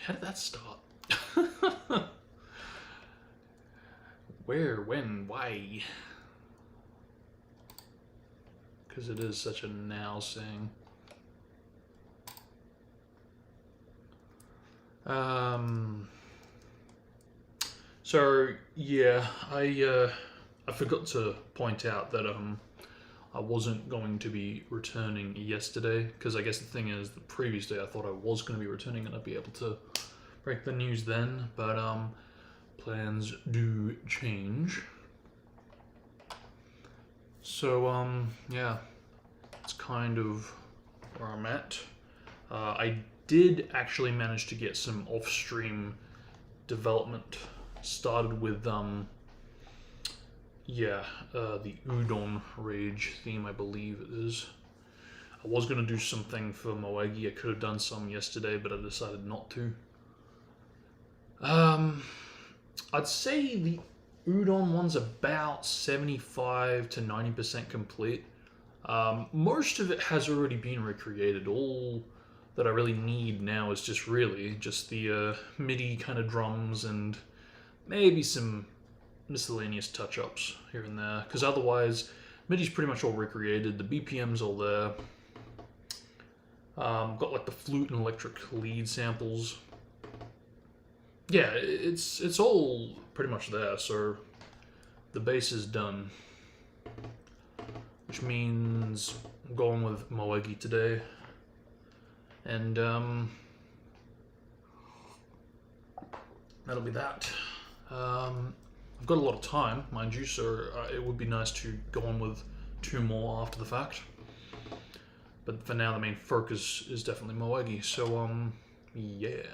How did that start? Where, when, why? Because it is such a now thing. So yeah, I forgot to point out that I wasn't going to be returning yesterday because I guess the thing is the previous day I thought I was going to be returning and I'd be able to break the news then, but plans do change. So yeah, it's kind of where I'm at. I did actually manage to get some off-stream development started with the Udon Rage theme, I believe it is. I was going to do something for Moegi. I could have done some yesterday, but I decided not to. I'd say the Udon one's about 75 to 90% complete. Most of it has already been recreated. All that I really need now is just the MIDI kind of drums and maybe some miscellaneous touch-ups here and there. Because otherwise, MIDI's pretty much all recreated. The BPM's all there. Got like the flute and electric lead samples. Yeah, it's all pretty much there. So the bass is done, which means I'm going with Moegi today. And that'll be that. I've got a lot of time, mind you, so it would be nice to go on with 2 more after the fact. But for now, the main focus is definitely Moegi. So yeah.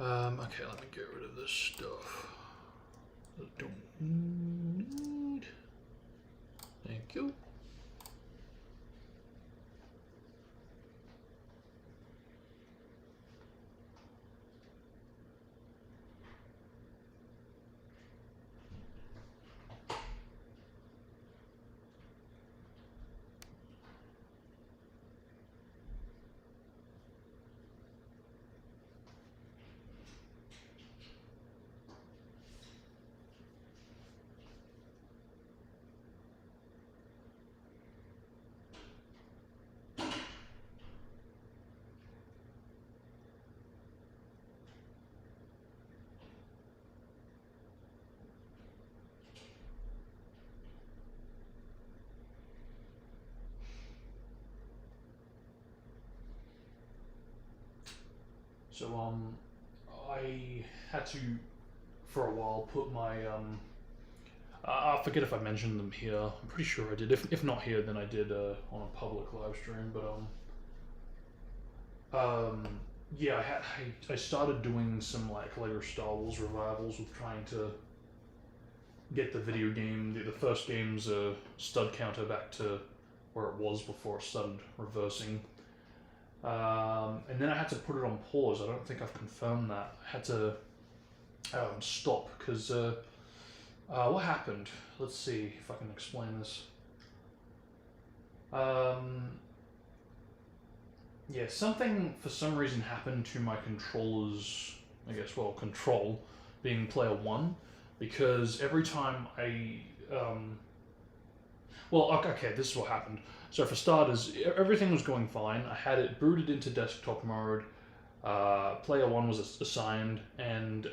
Okay, let me get rid of this stuff. I don't need. Thank you. So I had to, for a while, put my I forget if I mentioned them here. I'm pretty sure I did. If not here, then I did on a public live stream. But yeah, I started doing some like Lego Star Wars revivals with trying to get the video game, the first game's stud counter back to where it was before it started reversing. And then I had to put it on pause. I don't think I've confirmed that. I had to stop because what happened? Let's see if I can explain this. Yeah, something for some reason happened to my controller's, control being player 1, because every time okay, this is what happened. So for starters, everything was going fine. I had it booted into desktop mode. Player 1 was assigned, and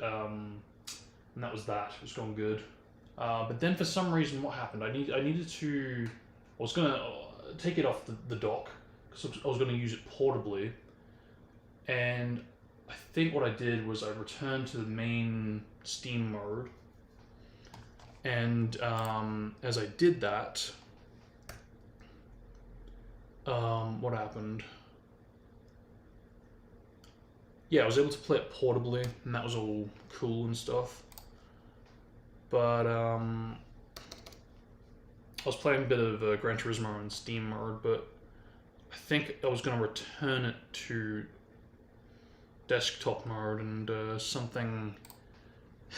that was that. It was going good. But then for some reason, what happened? I was gonna take it off the dock because I was gonna use it portably, and I think what I did was I returned to the main Steam mode, and as I did that, what happened? Yeah, I was able to play it portably, and that was all cool and stuff. But I was playing a bit of Gran Turismo in Steam mode, but I think I was going to return it to desktop mode, and something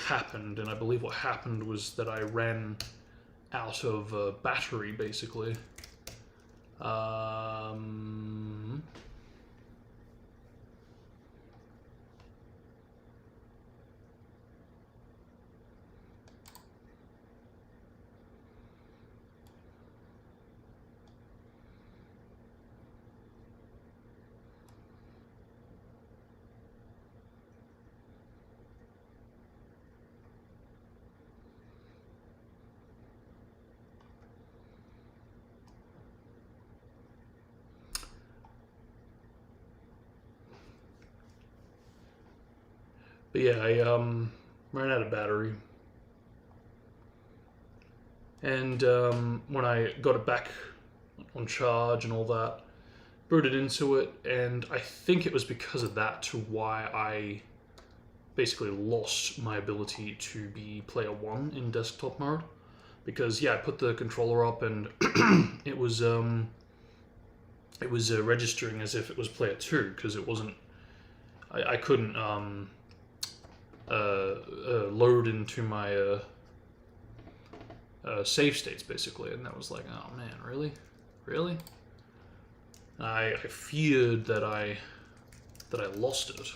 happened. And I believe what happened was that I ran out of battery, basically. But yeah, I ran out of battery, and when I got it back on charge and all that, booted into it, and I think it was because of that to why I basically lost my ability to be player one in desktop mode. Because yeah, I put the controller up and it was registering as if it was player two because it wasn't. I couldn't load into my save states basically, and that was like, oh man, really. I feared that I lost it.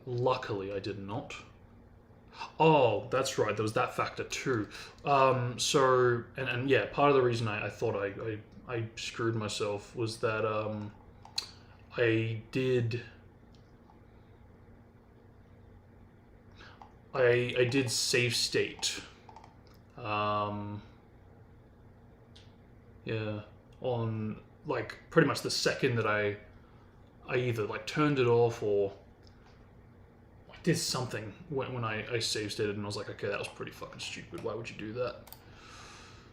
Luckily, I did not. Oh, that's right. There was that factor too. So and yeah, part of the reason I thought I screwed myself was that I did I did save state. Yeah, on like pretty much the second that I either like turned it off or I did something when I save stated, and I was like, okay, that was pretty fucking stupid. Why would you do that?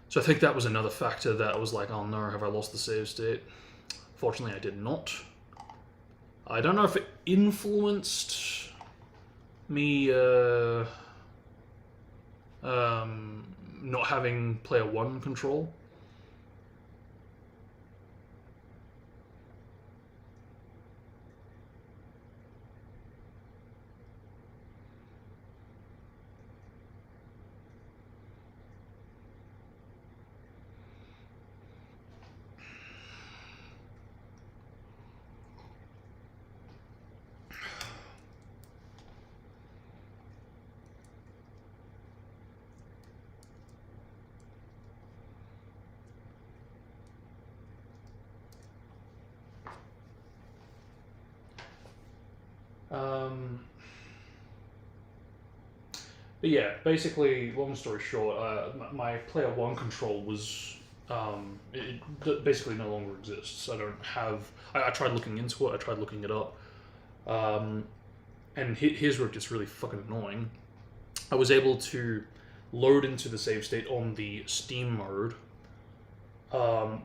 So I think that was another factor that I was like, oh no, have I lost the save state? Fortunately, I did not. I don't know if it influenced me not having player one control. But yeah, basically, long story short, my player one control was it basically no longer exists. I don't have. I tried looking into it. I tried looking it up, and here's where it gets really fucking annoying. I was able to load into the save state on the Steam mode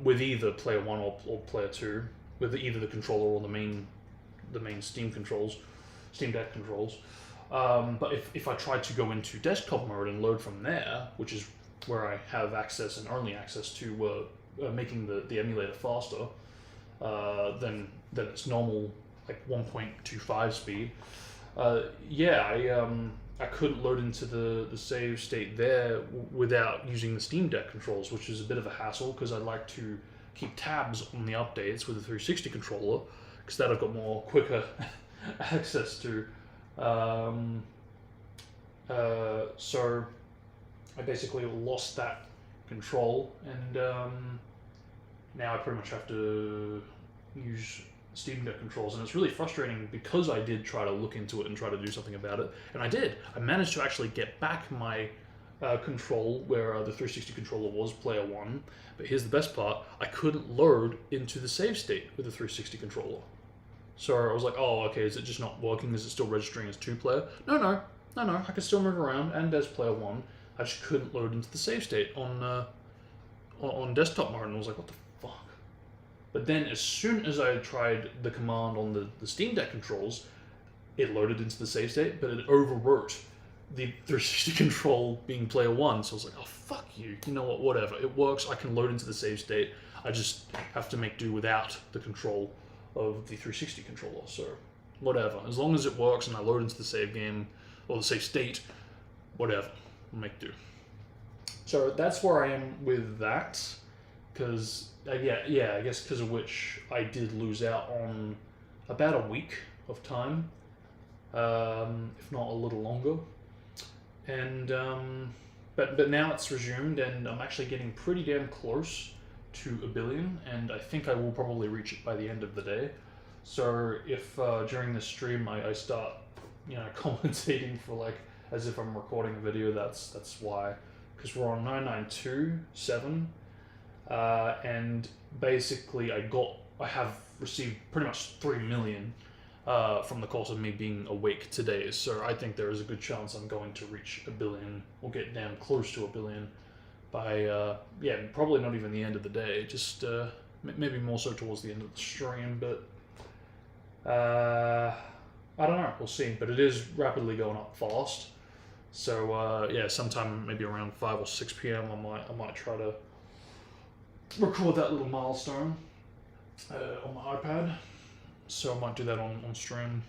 with either player one or player two, with either the controller or the main Steam controls, Steam Deck controls. But if I tried to go into desktop mode and load from there, which is where I have access and only access to making the emulator faster than its normal like 1.25 speed, I couldn't load into the save state there without using the Steam Deck controls, which is a bit of a hassle because I'd like to keep tabs on the updates with the 360 controller because that I've got more quicker access to. So I basically lost that control, and now I pretty much have to use Steam Deck controls, and it's really frustrating because I did try to look into it and try to do something about it, and I did. I managed to actually get back my control where the 360 controller was player one, but here's the best part: I couldn't load into the save state with the 360 controller. So I was like, oh, okay, is it just not working? Is it still registering as two player? No, I can still move around and as player one. I just couldn't load into the save state on desktop mode, and I was like, what the fuck? But then as soon as I tried the command on the Steam Deck controls, it loaded into the save state, but it overwrote the 360 control being player one. So I was like, oh, fuck you. You know what, whatever. It works, I can load into the save state. I just have to make do without the control of the 360 controller, so whatever. As long as it works and I load into the save game, or the save state, whatever, I'll make do. So that's where I am with that, because, I guess because of which I did lose out on about a week of time, if not a little longer. And, but now it's resumed, and I'm actually getting pretty damn close to 1 billion, and I think I will probably reach it by the end of the day. So if during this stream I start, commentating for like as if I'm recording a video, that's why, because we're on 992.7, and basically I have received pretty much 3 million from the course of me being awake today. So I think there is a good chance I'm going to reach 1 billion, or get damn close to 1 billion by, yeah, probably not even the end of the day, just maybe more so towards the end of the stream, but I don't know, we'll see. But it is rapidly going up fast. So yeah, sometime maybe around 5 or 6 p.m. I might try to record that little milestone on my iPad. So I might do that on stream.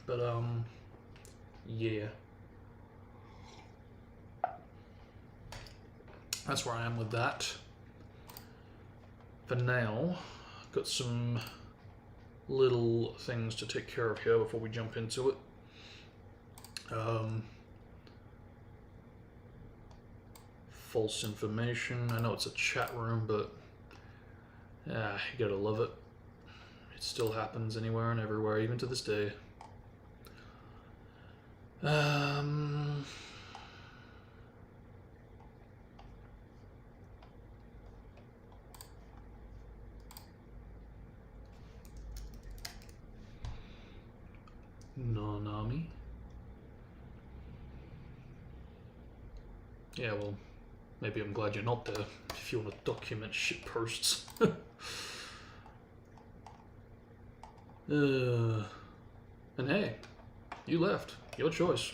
But yeah. That's where I am with that. For now, got some little things to take care of here before we jump into it. False information. I know it's a chat room, but yeah, you gotta love it. It still happens anywhere and everywhere, even to this day. Nanami. Yeah, well, maybe I'm glad you're not there if you want to document shit posts. And hey, you left. Your choice.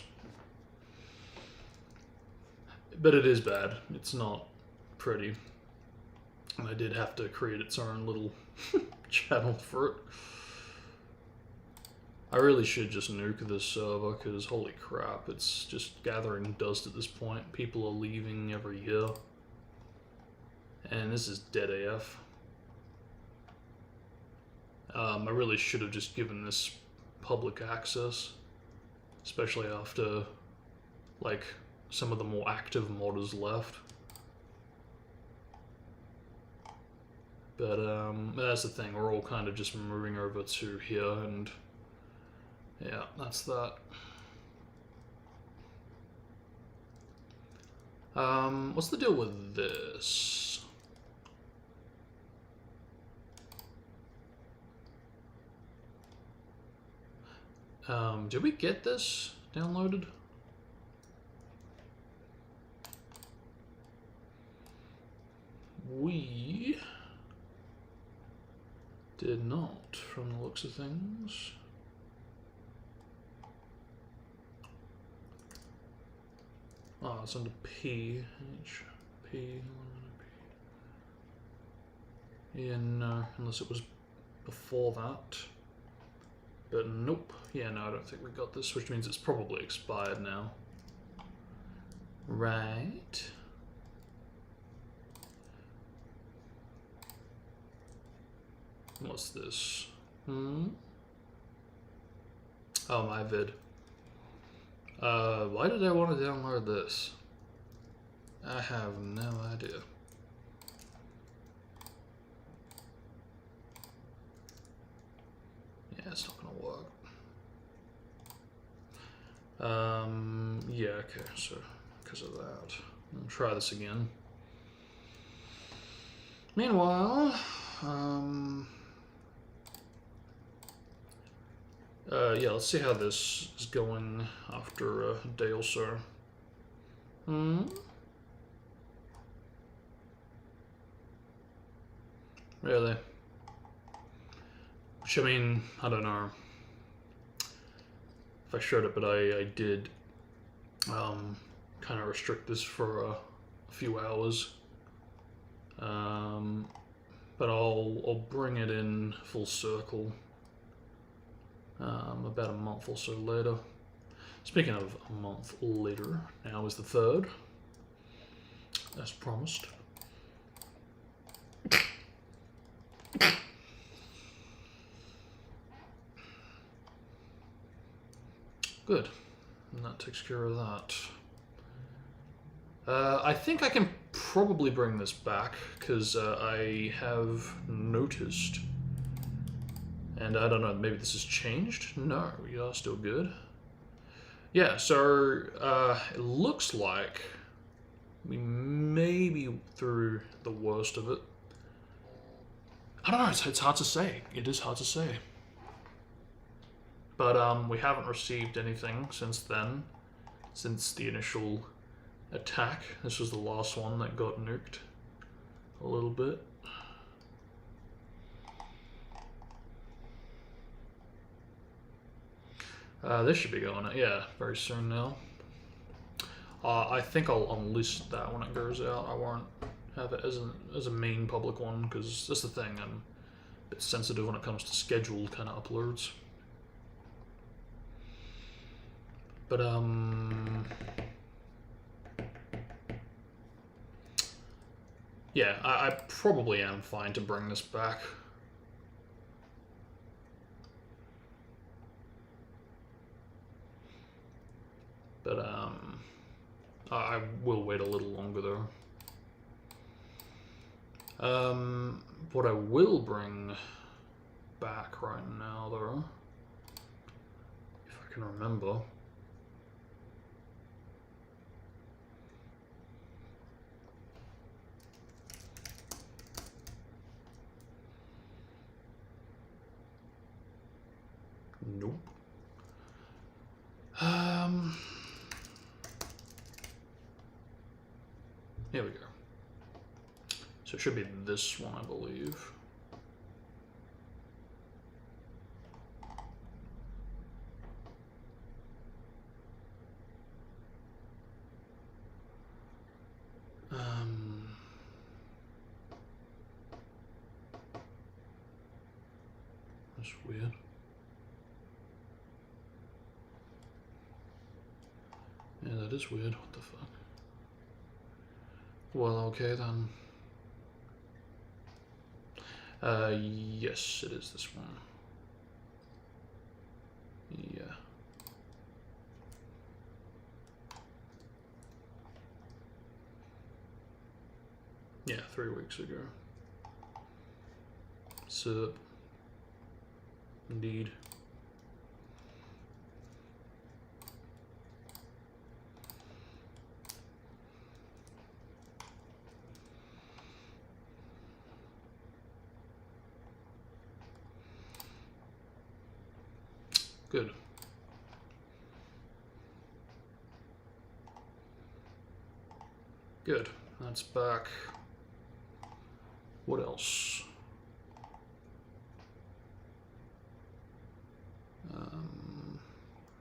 But it is bad. It's not pretty. And I did have to create its own little channel for it. I really should just nuke this server, because holy crap, it's just gathering dust at this point. People are leaving every year. And this is dead AF. I really should have just given this public access, especially after, like, some of the more active modders left. But that's the thing, we're all kind of just moving over to here, and yeah, that's that. What's the deal with this? Did we get this downloaded? We did not, from the looks of things. Oh, it's under P. H, P. Yeah, no, unless it was before that. But nope. Yeah, no, I don't think we got this, which means it's probably expired now. Right. What's this? Oh, my vid. Why did I want to download this? I have no idea. Yeah, it's not gonna work. Yeah, okay, so because of that. I'll try this again. Meanwhile, yeah, let's see how this is going after a day or so. Really? Which, I mean, I don't know if I showed it, but I did kind of restrict this for a few hours. But I'll bring it in full circle about a month or so later. Speaking of a month later, now is the 3rd, as promised. Good, and that takes care of that. I think I can probably bring this back, because I have noticed, and I don't know, maybe this has changed? No, we are still good. Yeah, so it looks like we may be through the worst of it. I don't know, it's hard to say. It is hard to say. But we haven't received anything since then, since the initial attack. This was the last one that got nuked a little bit. This should be going, yeah, very soon now. I think I'll unlist that when it goes out. I won't have it as a main public one, because that's the thing, I'm a bit sensitive when it comes to scheduled kind of uploads. But yeah, I probably am fine to bring this back. But I will wait a little longer though. What I will bring back right now though, if I can remember. Nope. Here we go. So it should be this one, I believe. That's weird. Yeah, that is weird. What the fuck? Well, okay then. Yes, it is this one. Yeah. Yeah, 3 weeks ago. So, indeed. Good. Good. That's back. What else?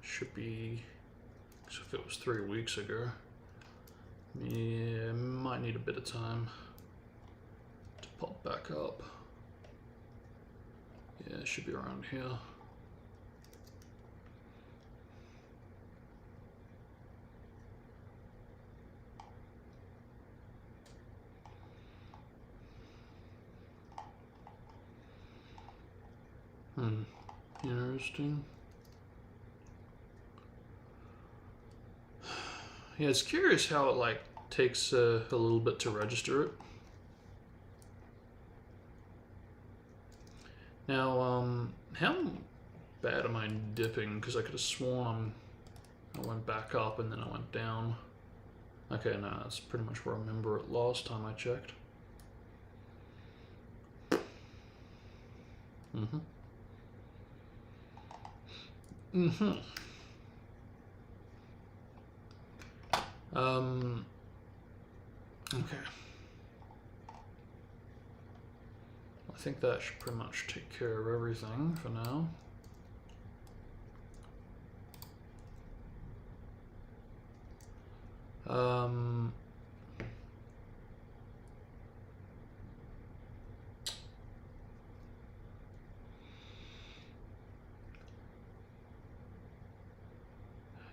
Should be. So if it was 3 weeks ago, yeah, might need a bit of time to pop back up. Yeah, it should be around here. Interesting. Yeah, it's curious how it like takes a little bit to register it. Now, how bad am I dipping? Because I could have sworn I went back up and then I went down. Okay, no, that's pretty much where I remember it last time I checked. Okay. I think that should pretty much take care of everything for now.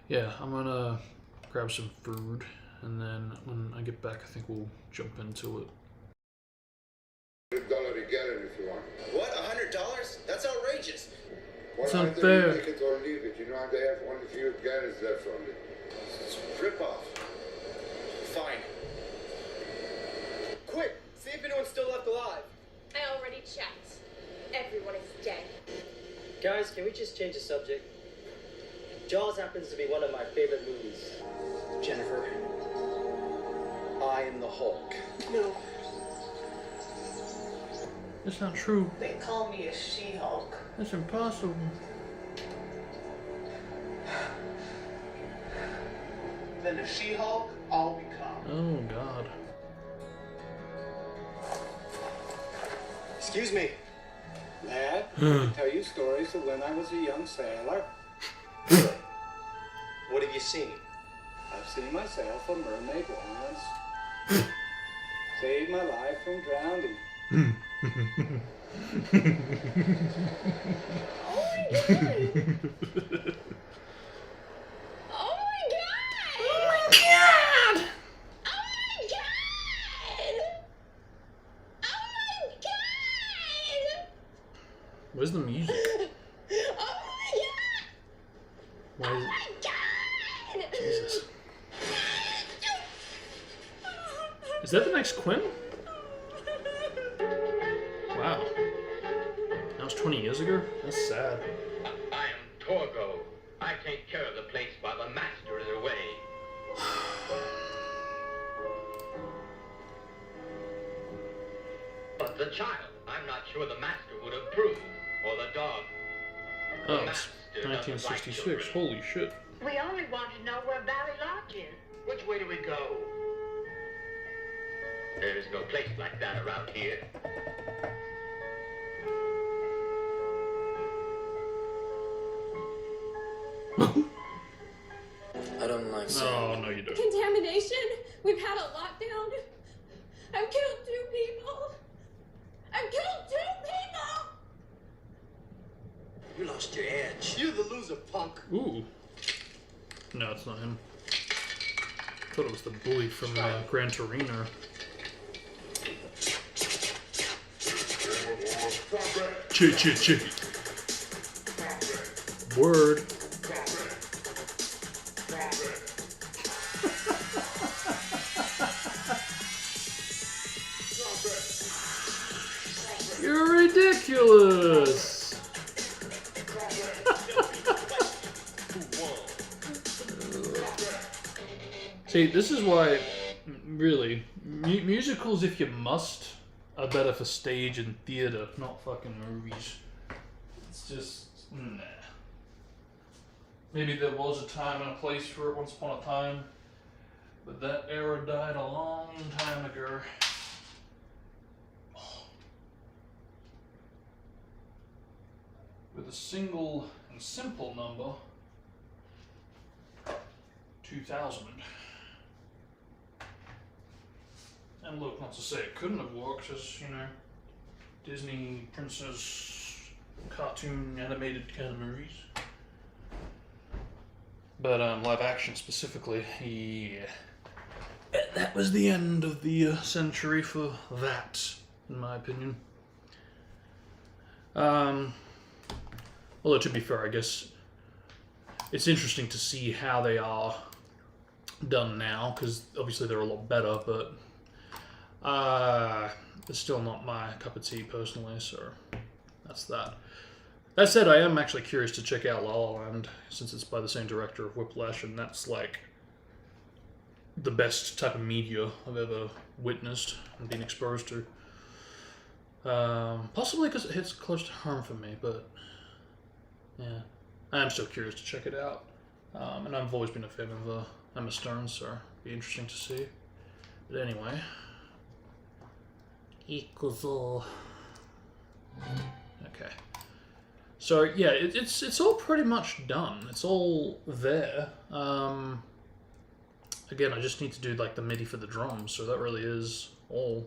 Yeah, I'm gonna grab some food, and then when I get back, I think we'll jump into it. $100 a gallon if you want. What? $100? That's outrageous. It's Well, unfair. Take it or leave it. You know, they have only few gallons left only. It's a rip-off. Fine. Quick! See if anyone's still left alive. I already checked. Everyone is dead. Guys, can we just change the subject? Jaws happens to be one of my favorite movies. Jennifer, I am the Hulk. No. It's not true. They call me a She-Hulk. That's impossible. than the She-Hulk, I'll become. Oh God. Excuse me. Lad, I can tell you stories of when I was a young sailor. What have you seen? I've seen myself a mermaid once. Saved my life from drowning. Oh my god! Oh my god! Oh my god! Oh my god! Oh my god! Where's the music? Oh my god! Why Oh is my god! Jesus. Is that the next Quinn? Wow. That was 20 years ago? That's sad. I am Torgo. I take care of the place while the master is away. But the child, I'm not sure the master would approve, or the dog. Oh, it's 1966. Holy shit. We only want to know where Valley Lodge is. Which way do we go? There's no place like that around here. I don't like Oh, no, you don't. Contamination? We've had a lockdown. I've killed 2 people. I've killed 2 people! You lost your edge. You're the loser, punk. Ooh. No, it's not him. I thought it was the bully from Gran Torino. Chit. Word. You're ridiculous. See, this is why, really, musicals, if you must, are better for stage and theater, not fucking movies. It's just, nah. Maybe there was a time and a place for it once upon a time, but that era died a long time ago. With a single and simple number, 2000. And look, not to say it couldn't have worked, as, you know, Disney princess cartoon animated kind of movies. But live action specifically, yeah. That was the end of the century for that, in my opinion. Although, to be fair, I guess it's interesting to see how they are done now, because obviously they're a lot better, but it's still not my cup of tea personally, so that's that. That said, I am actually curious to check out La La Land, since it's by the same director of Whiplash, and that's like the best type of media I've ever witnessed and been exposed to. Possibly because it hits close to home for me, but yeah, I am still curious to check it out. And I've always been a fan of Emma Stone, so it'd be interesting to see. But anyway, okay. So yeah, it's all pretty much done. It's all there. Again, I just need to do like the MIDI for the drums, so that really is all.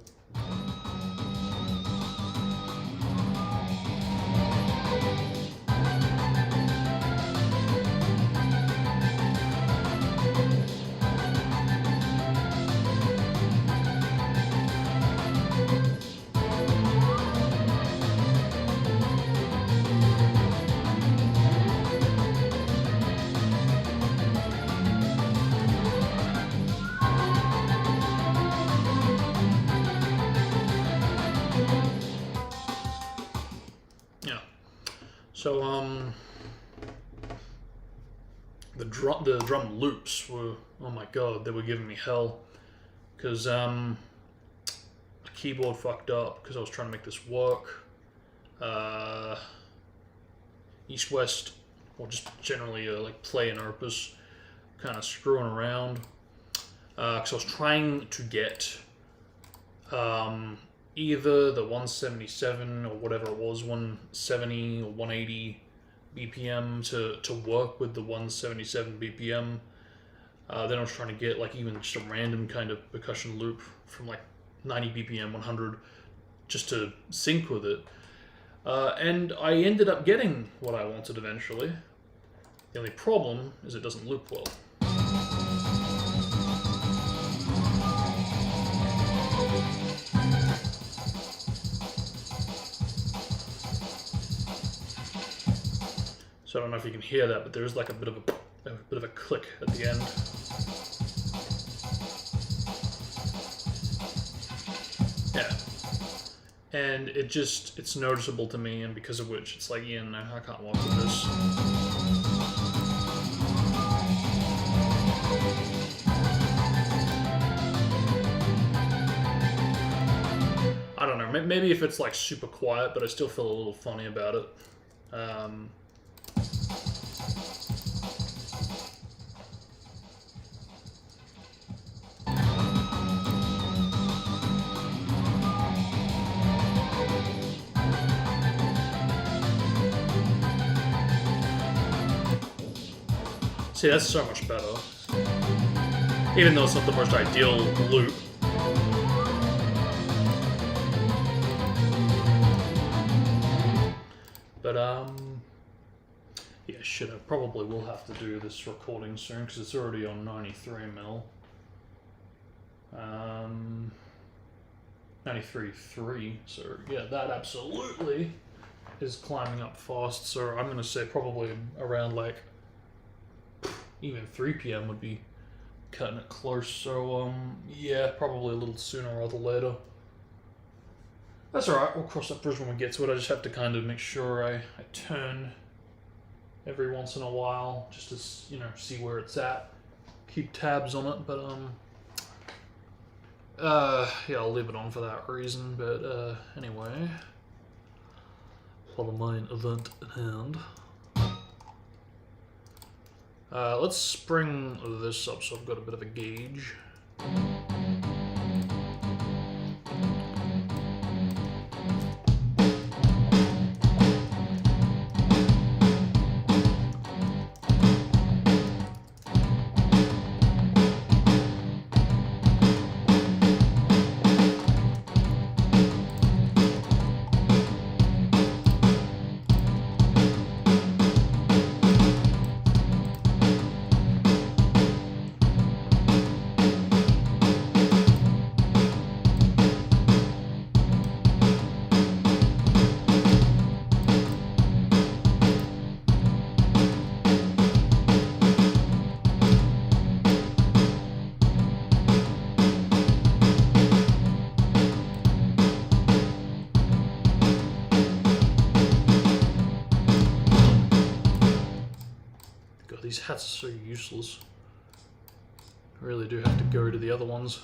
So the drum loops were, oh my god, they were giving me hell, because the keyboard fucked up because I was trying to make this work. East West, or just generally like play an opus, kind of screwing around because I was trying to get either the 177 or whatever it was, 170 or 180 BPM to work with the 177 BPM. Then I was trying to get like even just a random kind of percussion loop from like 90 BPM, 100, just to sync with it. And I ended up getting what I wanted eventually. The only problem is it doesn't loop well. So I don't know if you can hear that, but there is like a bit of a click at the end. Yeah. And it's noticeable to me, and because of which it's like, yeah, no, I can't work with this. I don't know, maybe if it's like super quiet, but I still feel a little funny about it. See, that's so much better. Even though it's not the most ideal loop. But, yeah, shit, I probably will have to do this recording soon, because it's already on 93 mil. 93.3, so yeah, that absolutely is climbing up fast, so I'm going to say probably around, like, even 3 PM would be cutting it close, so, yeah, probably a little sooner rather than later. That's alright, we'll cross that bridge when we get to it. I just have to kind of make sure I turn every once in a while, just to, you know, see where it's at. Keep tabs on it, but, yeah, I'll leave it on for that reason, but, anyway. For the main event at hand. Let's spring this up so I've got a bit of a gauge. These hats are so useless. I really do have to go to the other ones.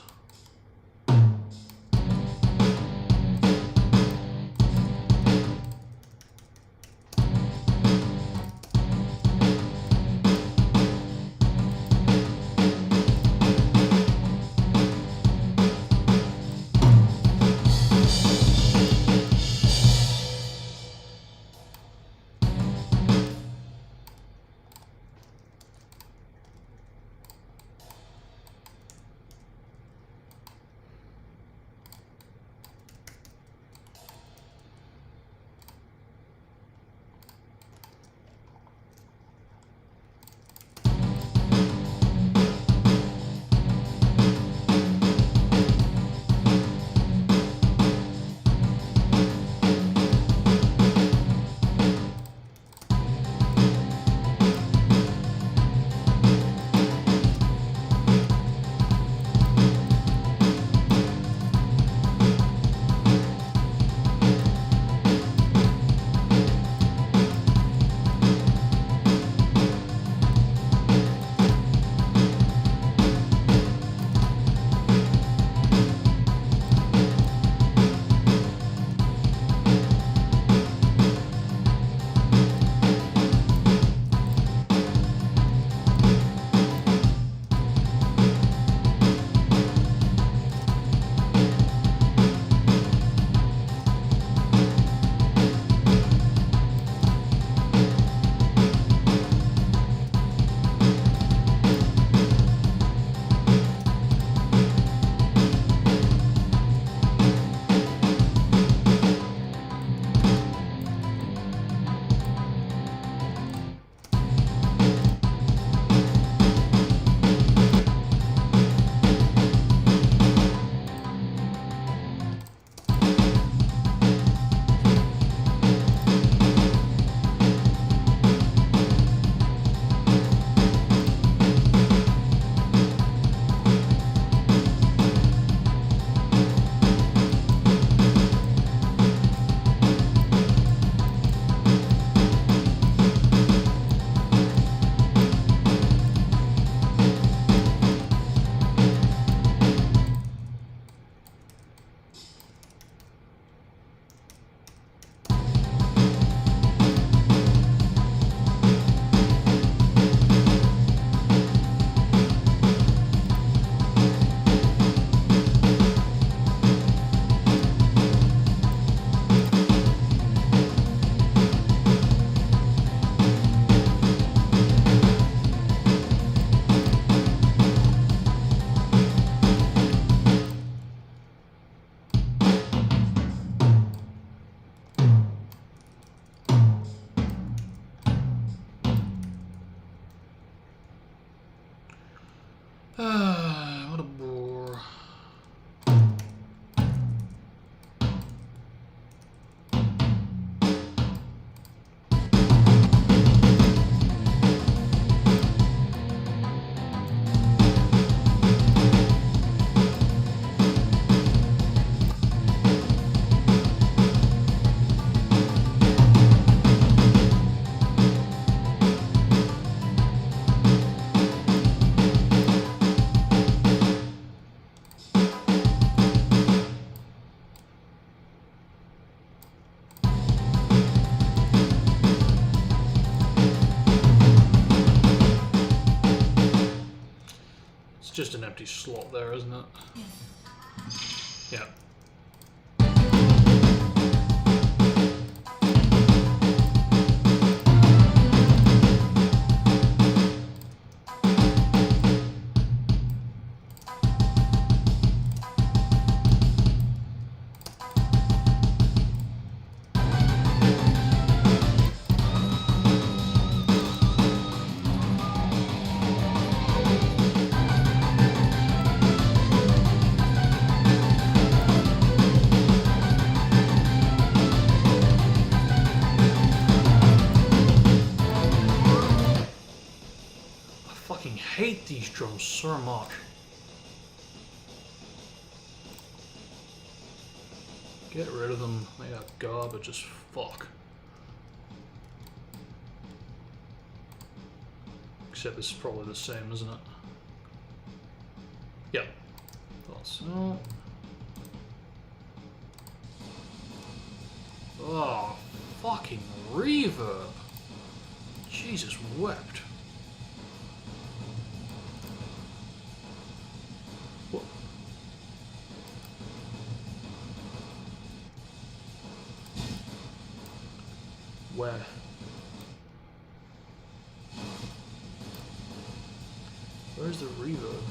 just an empty slot there, isn't it? Yeah. I hate these drums so much. Get rid of them. They are garbage as fuck. Except this is probably the same, isn't it? Yep. Thought so. Oh, fucking reverb. Jesus wept. What? Where? Where's the reverb?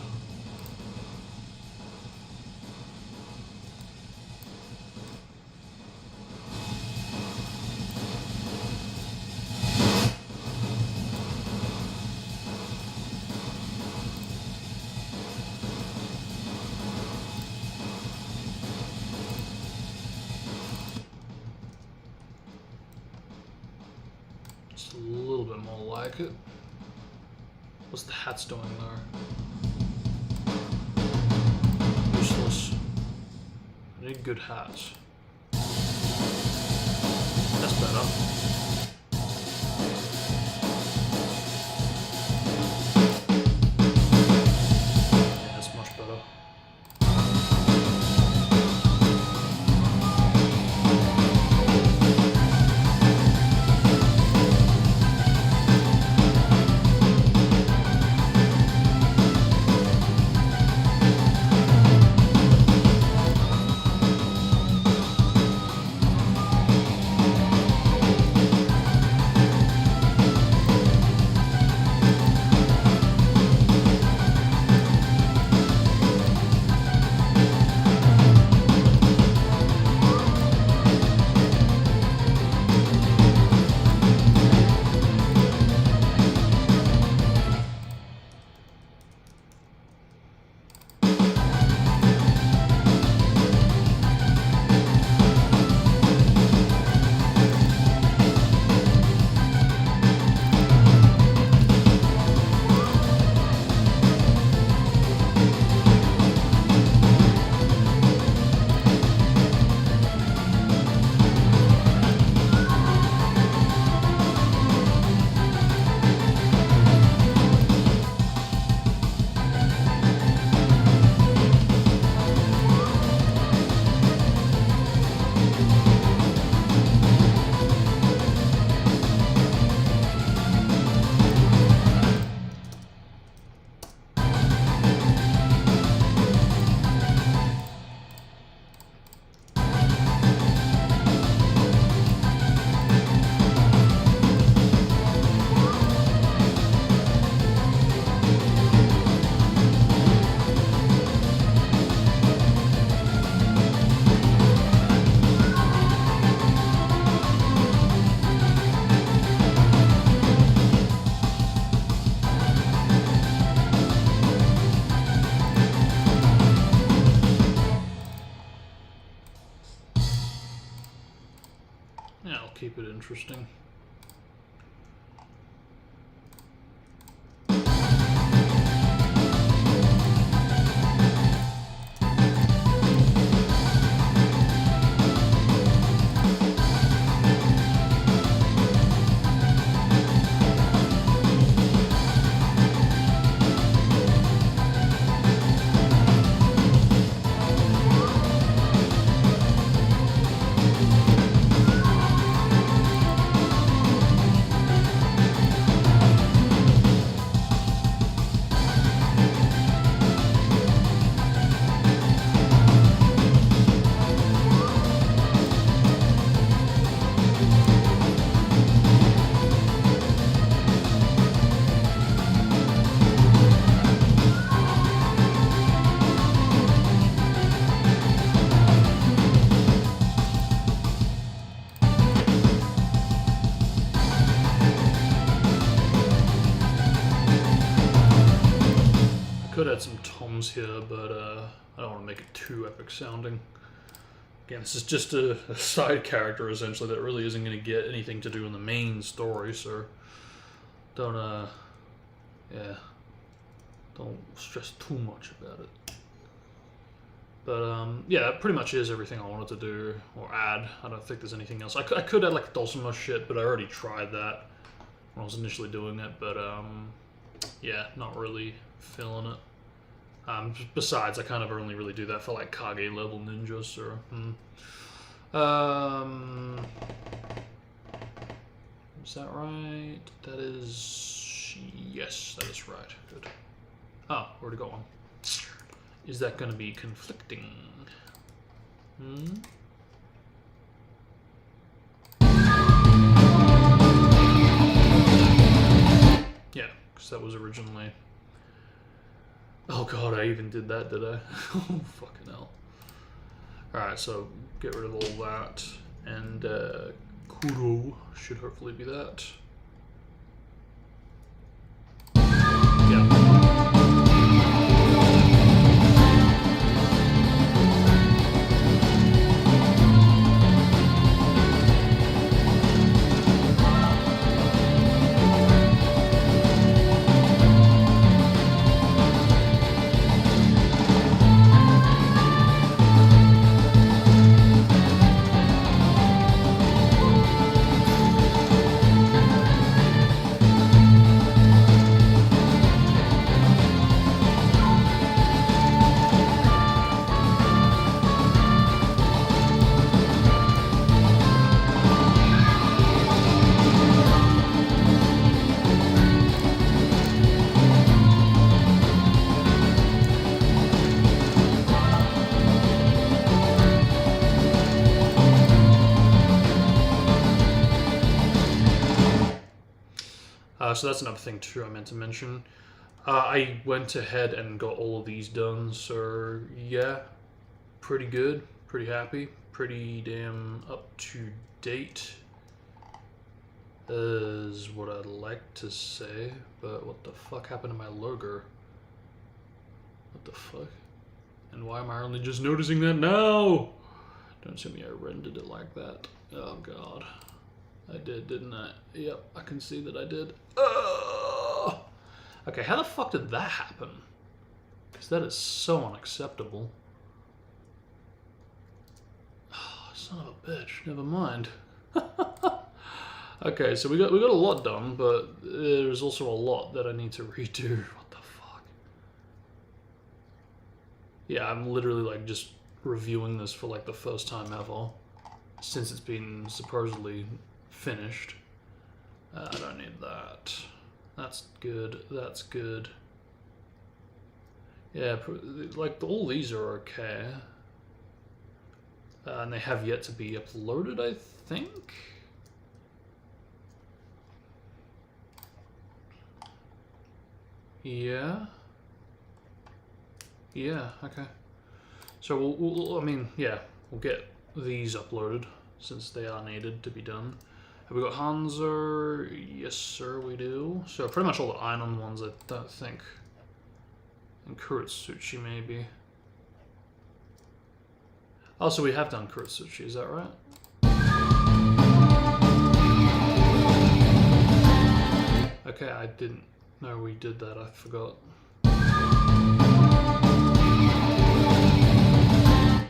Just a little bit more like it. What's the hats doing there? Useless. I need good hats. That's better. Yeah, that's much better. Yeah, I'll keep it interesting. problems here, but I don't want to make it too epic sounding. Again, this is just a side character, essentially, that really isn't going to get anything to do in the main story, so don't, yeah, don't stress too much about it. But, yeah, that pretty much is everything I wanted to do, or add. I don't think there's anything else. I could add, like, Dulcimer shit, but I already tried that when I was initially doing it, but, yeah, not really feeling it. Besides, I kind of only really do that for like Kage level ninjas, so is that right? That is, yes, that is right. Good. Oh, already got one. Is that going to be conflicting? Yeah, because that was originally. Oh god, I even did that, did I? Oh, fucking hell. Alright, so get rid of all that, and Kuro should hopefully be that. Yeah. So that's another thing too I meant to mention. I went ahead and got all of these done, so yeah, pretty good, pretty happy, pretty damn up to date is what I'd like to say, but what the fuck happened to my logo? What the fuck? And why am I only just noticing that now? Don't tell me I rendered it like that. Oh god. I did, didn't I? Yep, I can see that I did. Okay, how the fuck did that happen? Because that is so unacceptable. Oh, son of a bitch. Never mind. Okay, so we got a lot done, but there's also a lot that I need to redo. What the fuck? Yeah, I'm literally like just reviewing this for like the first time ever since it's been supposedly finished. I don't need that. That's good. That's good. Yeah, like all these are okay. And they have yet to be uploaded, I think. Yeah. Yeah, okay. So we'll I mean, yeah, we'll get these uploaded since they are needed to be done. Have we got Hanzo? Yes, sir, we do. So pretty much all the Einon ones, I don't think. And Kuretsuchi, maybe. Oh, so we have done Kuretsuchi, is that right? Okay, I didn't know we did that, I forgot.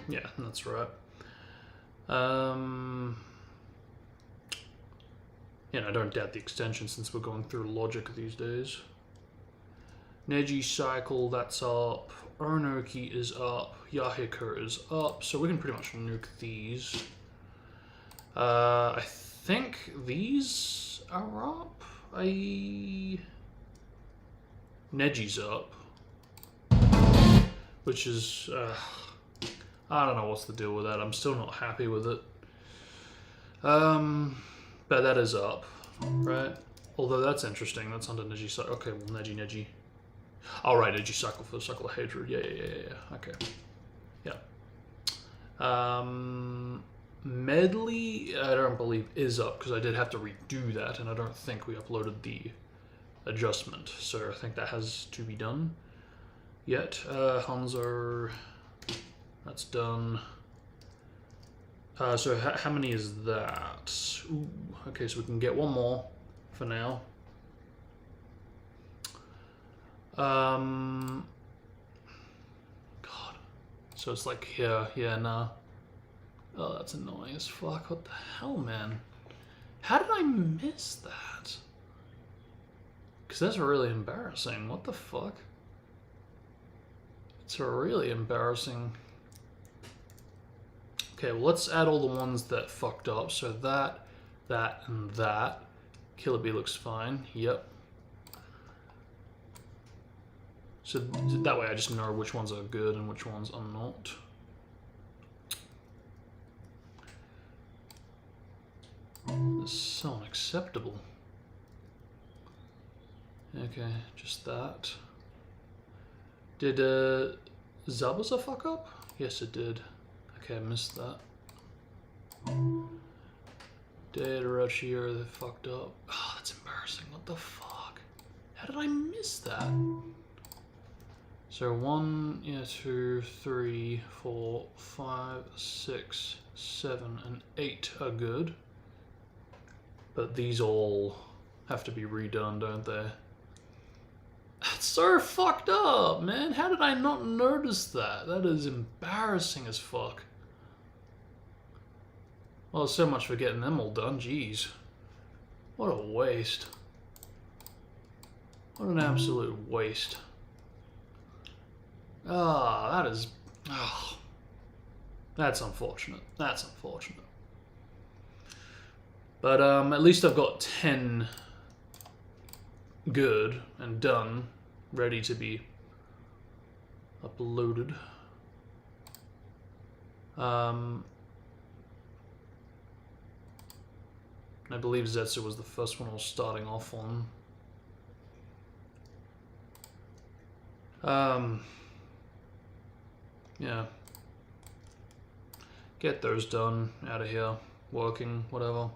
Yeah, that's right. Yeah, I don't doubt the extension since we're going through logic these days. Neji Cycle, that's up. Onoki is up. Yahiko is up. So we can pretty much nuke these. I think these are up. Neji's up. Which is... I don't know what's the deal with that. I'm still not happy with it. But that is up, right? Although that's interesting. That's under Neji Cycle. Okay, well, Neji. All right, Neji Cycle for the Cycle of Hatred. Yeah. Okay. Yeah. Medley, I don't believe is up because I did have to redo that, and I don't think we uploaded the adjustment. So I think that has to be done. yet. Hanzo, that's done. So how many is that? Ooh, okay, so we can get one more for now. God. So it's like here, yeah, nah. Oh, that's annoying as fuck. What the hell, man? How did I miss that? Because that's really embarrassing. What the fuck? It's really embarrassing. Okay, well, let's add all the ones that fucked up. So that, and that. Killer Bee looks fine. Yep. So that way I just know which ones are good and which ones are not. This is so unacceptable. Okay, just that. Did Zabuza fuck up? Yes, it did. Okay, I missed that. Data Rachir, they fucked up. Oh, that's embarrassing. What the fuck? How did I miss that? So 1, yeah, 2, 3, 4, 5, 6, 7, and 8 are good. But these all have to be redone, don't they? That's so fucked up, man. How did I not notice that? That is embarrassing as fuck. Well, so much for getting them all done, jeez. What a waste. What an absolute waste. Ah, that is... Oh, that's unfortunate. That's unfortunate. But at least I've got 10 good and done, ready to be uploaded. I believe Zetsu was the first one I was starting off on. Yeah. Get those done, out of here, working, whatever.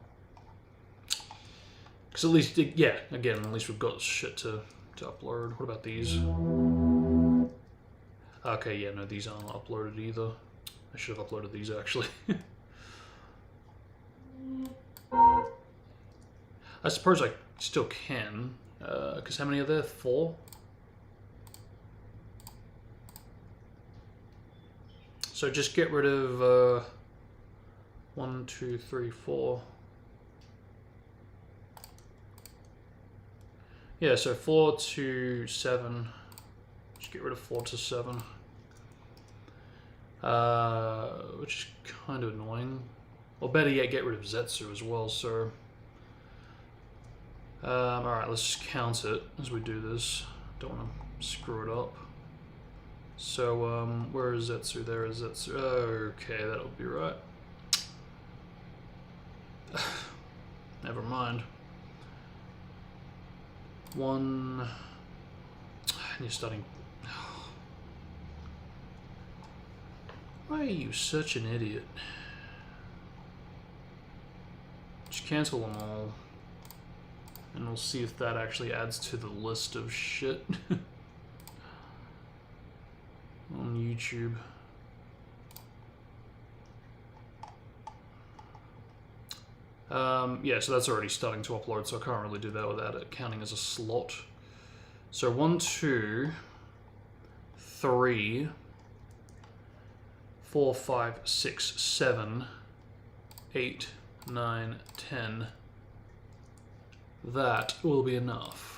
Because at least, yeah, again, at least we've got shit to upload. What about these? Okay, yeah, no, these aren't uploaded either. I should have uploaded these, actually. I suppose I still can, because how many are there? 4? So just get rid of 1, 2, 3, 4. Yeah, so 4 to 7. Just get rid of 4 to 7. Which is kind of annoying. Or better yet, get rid of Zetsu as well, so... alright, let's just count it as we do this. Don't want to screw it up. So, where is Zetsu? There is Zetsu. Okay, that'll be right. Never mind. 1... And you're starting... Why are you such an idiot? Just cancel them all. And we'll see if that actually adds to the list of shit. On YouTube. Yeah, so that's already starting to upload, so I can't really do that without it counting as a slot. So 1, 2, 3, 4, 5, 6, 7, 8, 9, 10. That will be enough.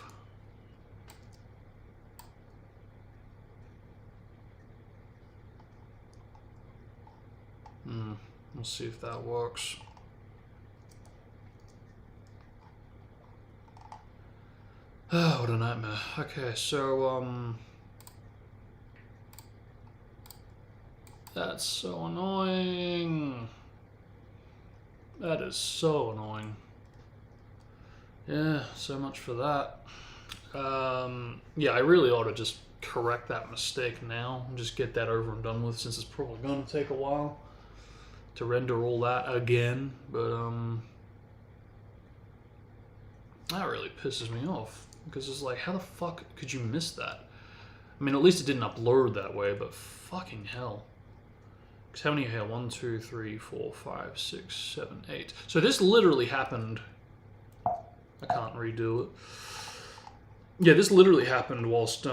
We'll see if that works. Oh, what a nightmare. Okay, so, that's so annoying. That is so annoying. Yeah, so much for that. Yeah, I really ought to just correct that mistake now and just get that over and done with, since it's probably going to take a while to render all that again. But that really pisses me off, because it's like, how the fuck could you miss that? I mean, at least it didn't upload that way, but fucking hell. Because how many are here? 1, 2, 3, 4, 5, 6, 7, 8. So this literally happened. I can't redo it. Yeah, this literally happened whilst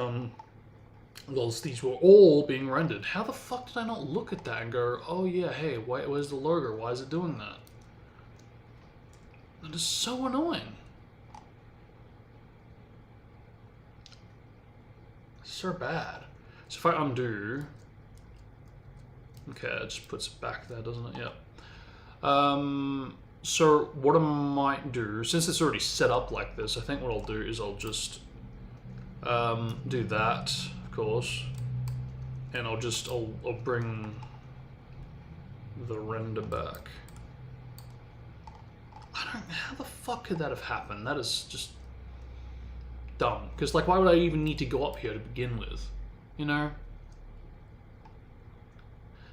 these were all being rendered. How the fuck did I not look at that and go, oh yeah, hey, where's the logo? Why is it doing that? That is so annoying. So bad. So if I undo... Okay, it just puts it back there, doesn't it? Yep. So what I might do, since it's already set up like this, I think what I'll do is I'll just do that, of course, and I'll bring the render back. How the fuck could that have happened? That is just dumb. Because, like, why would I even need to go up here to begin with? You know?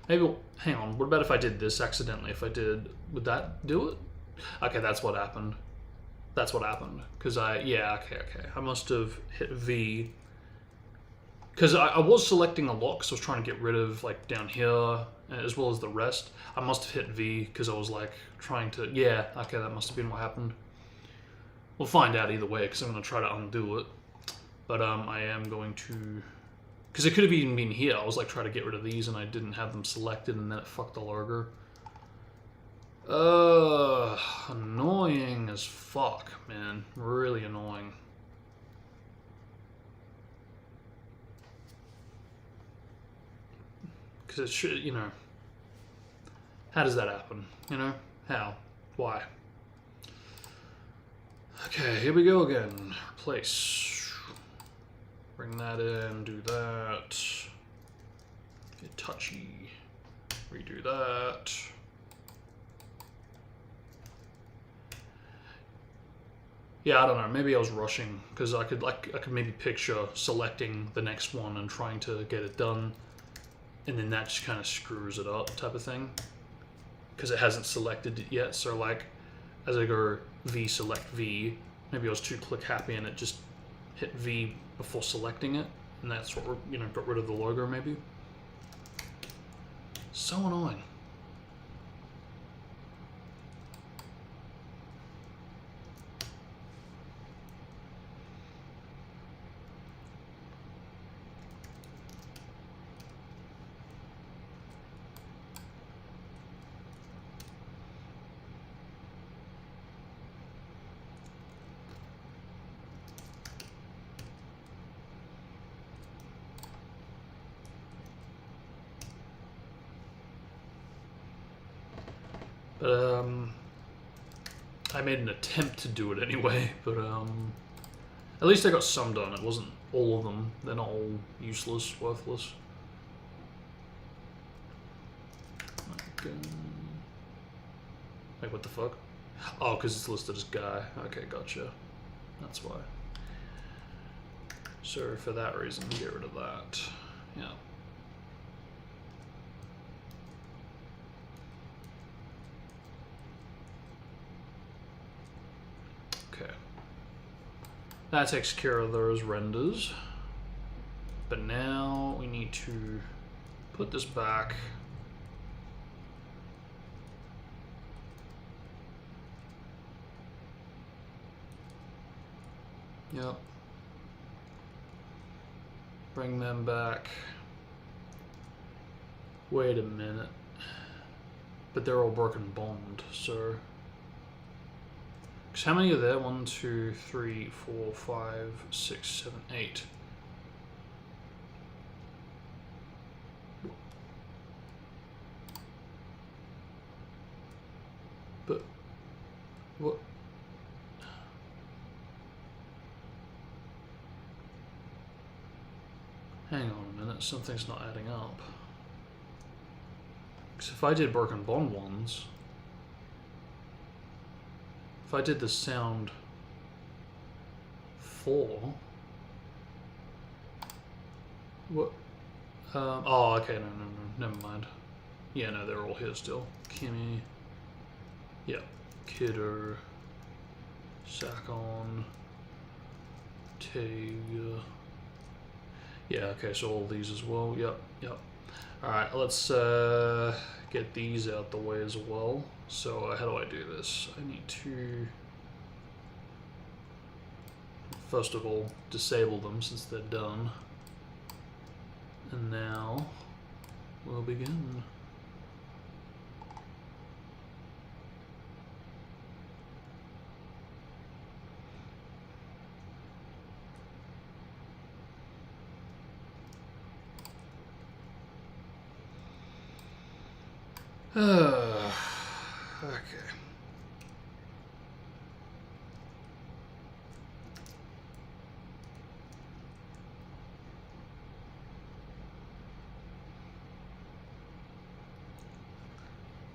Maybe, hang on, what about if I did this accidentally? If I did, would that do it? Okay, that's what happened. That's what happened. Because yeah, okay. I must have hit V. Because I was selecting a lot because I was trying to get rid of, like, down here, as well as the rest. I must have hit V because I was, like, trying to, yeah, okay, that must have been what happened. We'll find out either way because I'm going to try to undo it. But I am going to... Because it could have even been here. I was like trying to get rid of these and I didn't have them selected and then it fucked the logo. Annoying as fuck, man. Really annoying. Because it should, you know. How does that happen? You know? How? Why? Okay, here we go again. Replace. Bring that in, do that. Get touchy. Redo that. Yeah, I don't know. Maybe I was rushing because I could maybe picture selecting the next one and trying to get it done, and then that just kind of screws it up, type of thing. Because it hasn't selected it yet. So like, as I go V select V, maybe I was too click happy and it just hit V before selecting it, and that's what, you know, got rid of the logo maybe. So annoying. But, I made an attempt to do it anyway, but, at least I got some done. It wasn't all of them. They're not all useless, worthless. Like, what the fuck? Oh, because it's listed as guy. Okay, gotcha. That's why. So, for that reason, get rid of that. Yeah. Okay. That takes care of those renders. But now we need to put this back. Yep. Bring them back. Wait a minute. But they're all broken bond, so... Because how many are there? 1, 2, 3, 4, 5, 6, 7, 8. But... what? Hang on a minute, something's not adding up. Because if I did broken bond ones... If I did the sound 4... What? Oh, okay, no, never mind. Yeah, no, they're all here still. Kimmy. Yeah. Kidder. Sakon. Teg. Yeah, okay, so all these as well. Yep, yep. Alright, let's get these out the way as well. So how do I do this? I need to first of all disable them since they're done. And now we'll begin. Okay.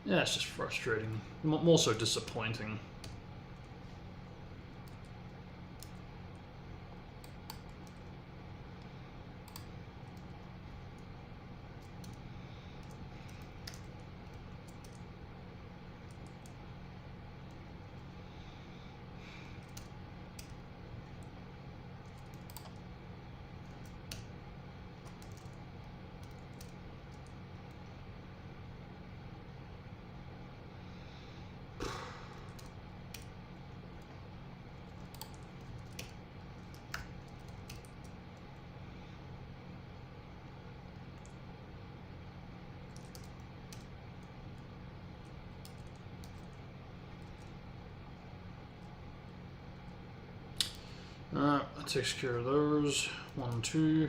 Yeah, it's just frustrating. More so disappointing. Alright, that takes care of those. 1, 2.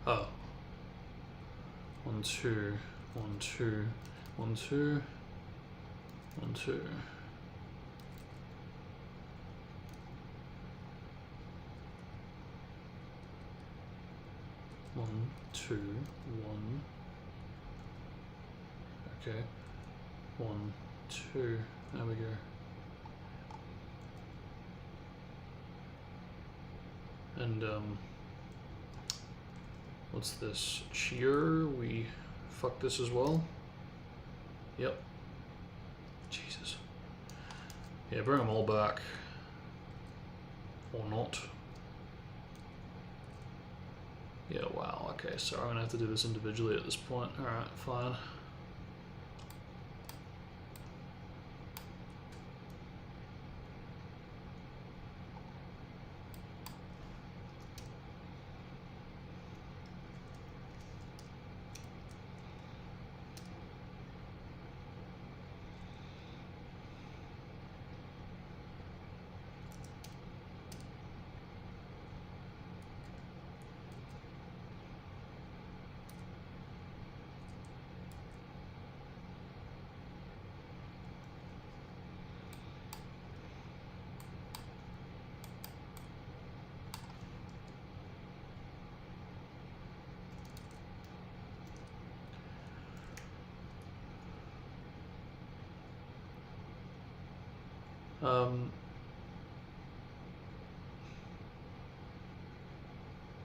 Oh. 1, 2, 1, 2, 1, 2, 1, 2. One, two, one. Okay. 1, 2. There we go. And what's this? Cheer? We fuck this as well? Yep. Jesus. Yeah, bring them all back. Or not. Yeah, wow, okay, so I'm gonna have to do this individually at this point. Alright, fine.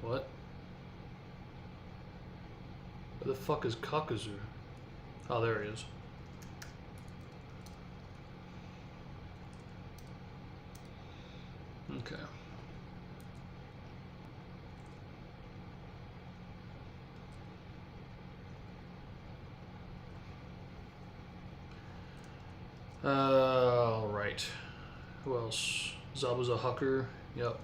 What? Where the fuck is Kakazu? Oh, there he is. Okay. Alright. Who else? Zabuza Hucker. Yep.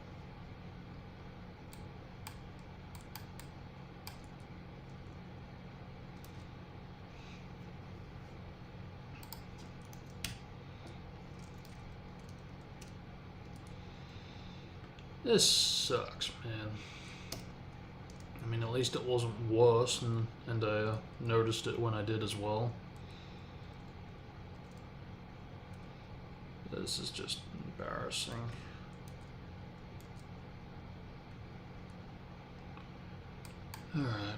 This sucks, man. I mean, at least it wasn't worse, and I noticed it when I did as well. This is just embarrassing. Alright.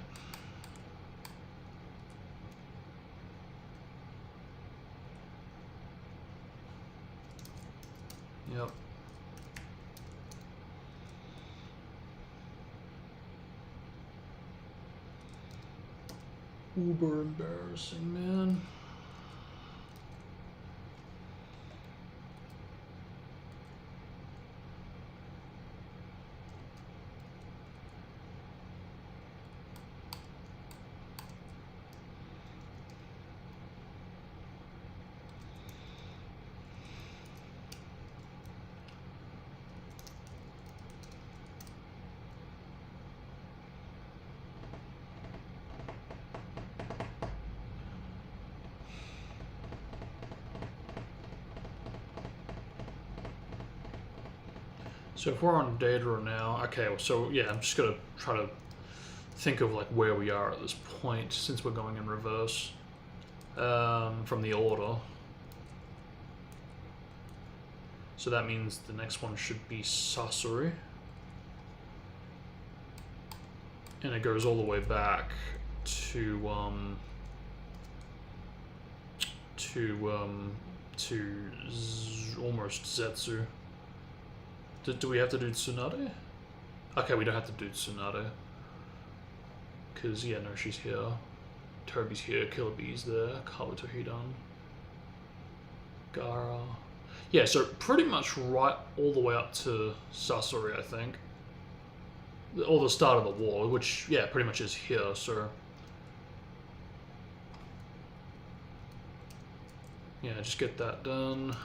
Yep. Uber embarrassing, man. So if we're on data now, okay, so yeah, I'm just gonna try to think of like where we are at this point since we're going in reverse from the order. So that means the next one should be Sasori. And it goes all the way back to almost Zetsu. Do we have to do Tsunade? Okay, we don't have to do Tsunade. Because, yeah, no, she's here. Toby's here, Killer Bee's there, Kabuto Hidan. Gara. Yeah, so pretty much right all the way up to Sasori, I think. Or the start of the war, which, yeah, pretty much is here, so... Yeah, just get that done.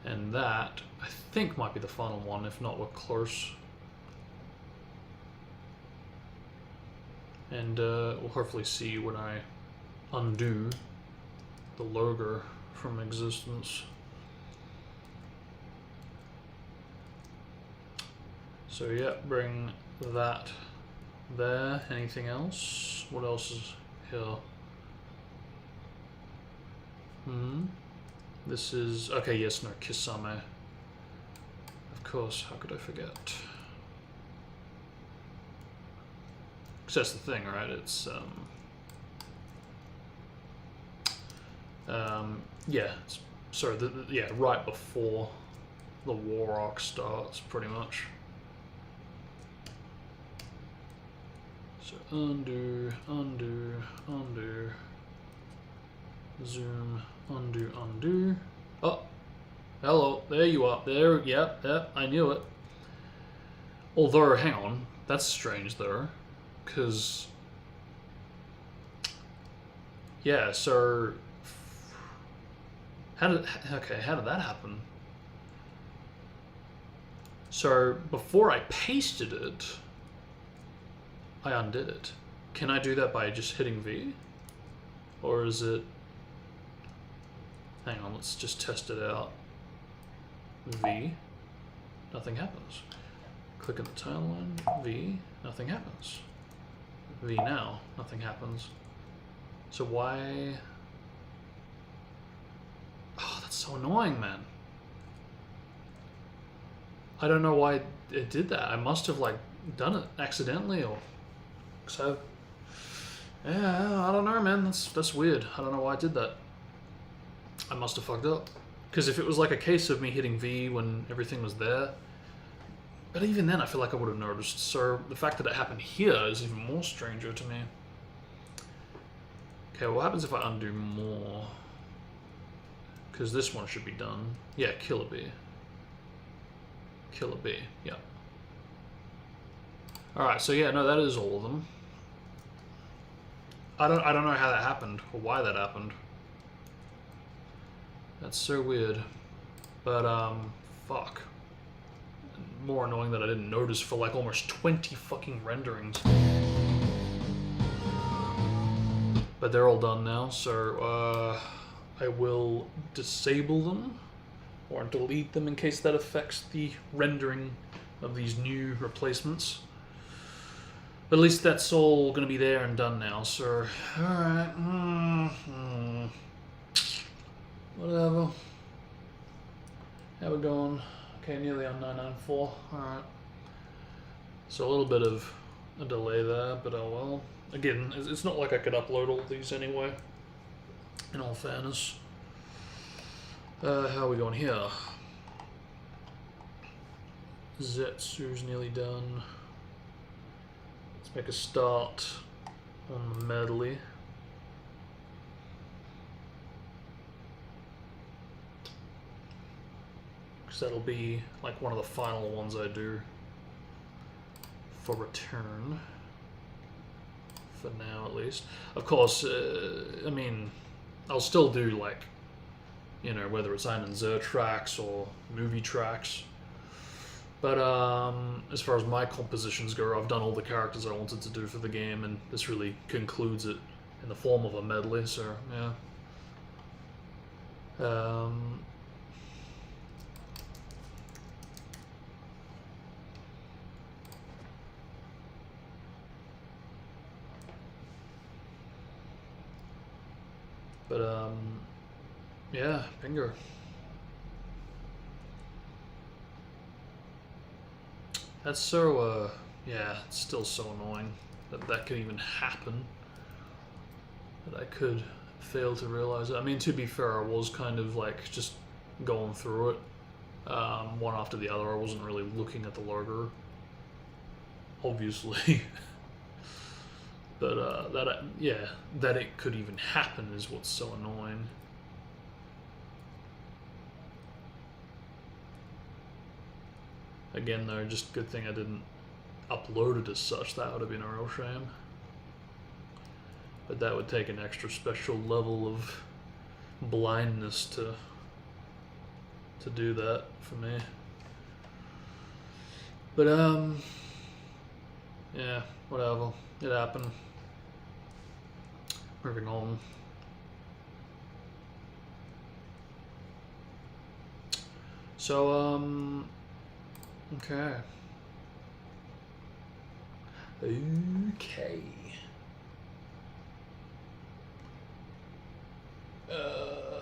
And that, I think, might be the final one. If not, we're close. And we'll hopefully see when I undo the logger from existence. So yeah, bring that there. Anything else? What else is here? This is... Okay, yes, no, Kisame. Of course, how could I forget? Because that's the thing, right? It's, yeah, sorry, yeah, right before the war arc starts, pretty much. So undo, undo, undo, zoom, undo, undo. Oh, hello, there you are. There, yep, I knew it. Although, hang on, that's strange though, because, yeah, so, how did that happen? So, before I pasted it, I undid it. Can I do that by just hitting V? Or is it... Hang on, let's just test it out. V, nothing happens. Click on the timeline, V, nothing happens. V now, nothing happens. So why... Oh, that's so annoying, man. I don't know why it did that. I must have, like, done it accidentally, or... So... Yeah, I don't know, man. That's weird. I don't know why I did that. I must have fucked up. Because if it was like a case of me hitting V when everything was there... But even then, I feel like I would have noticed. So the fact that it happened here is even more stranger to me. Okay, what happens if I undo more? Because this one should be done. Yeah, Killer Bee. Killer Bee, yeah. Alright, so yeah, no, that is all of them. I don't know how that happened, or why that happened. That's so weird. But, fuck. More annoying that I didn't notice for like almost 20 fucking renderings. But they're all done now, so, I will disable them, or delete them in case that affects the rendering of these new replacements. But at least that's all going to be there and done now, so... Alright. Whatever. How we going? Okay, nearly on 994. Alright. So a little bit of a delay there, but oh well. Again, it's not like I could upload all these anyway, in all fairness. How are we going here? Zetsu's nearly done. Let's make a start on the medley. Because that'll be like one of the final ones I do for return. For now, at least. Of course, I mean, I'll still do like, you know, whether it's Ein and Zer tracks or movie tracks. But as far as my compositions go, I've done all the characters I wanted to do for the game, and this really concludes it in the form of a medley, so yeah. But yeah, bingo. That's so yeah, it's still so annoying that that could even happen. That I could fail to realize it. I mean, to be fair, I was kind of like just going through it, one after the other. I wasn't really looking at the logo, obviously. But yeah, that it could even happen is what's so annoying. Again, though, just good thing I didn't upload it as such. That would have been a real shame. But that would take an extra special level of blindness to do that for me. But yeah, whatever. It happened. Moving on. So okay. Okay.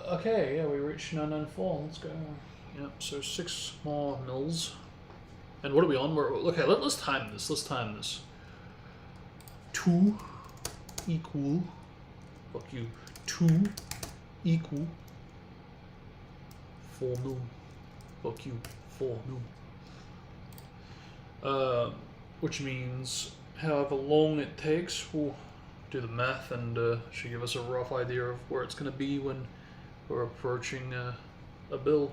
Okay, yeah, we reached 994. Let's go. Yep, so 6 more mils. And what are we on? Okay, let's time this. Let's time this. 2 equal. Fuck you. 2 equal 4 mil. Fuck you. 4 mil. Which means however long it takes, we'll do the math and should give us a rough idea of where it's going to be when we're approaching a bill.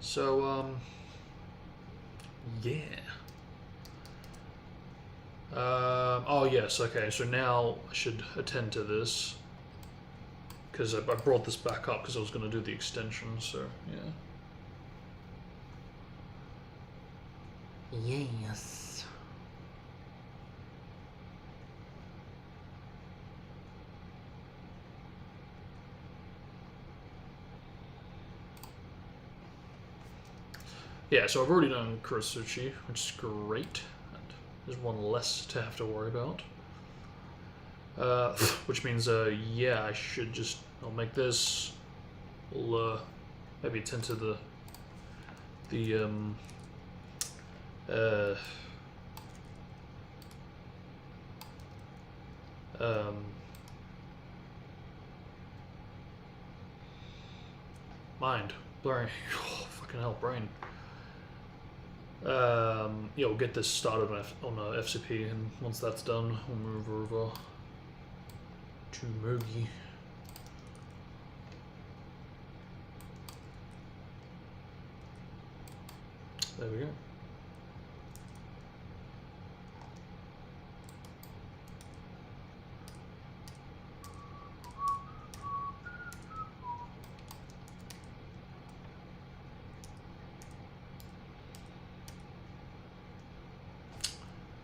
So, yeah. Oh, yes, okay, so now I should attend to this. Because I brought this back up because I was going to do the extension, so, yeah. Yes. Yeah, so I've already done Kurasuchi, which is great. And there's one less to have to worry about. Which means, yeah, I should just... I'll make this. We'll, maybe attend to the mind. Blurring. Oh, fucking hell, brain. Yeah, we'll get this started on FCP, and once that's done, we'll move over to Mogi. There we go.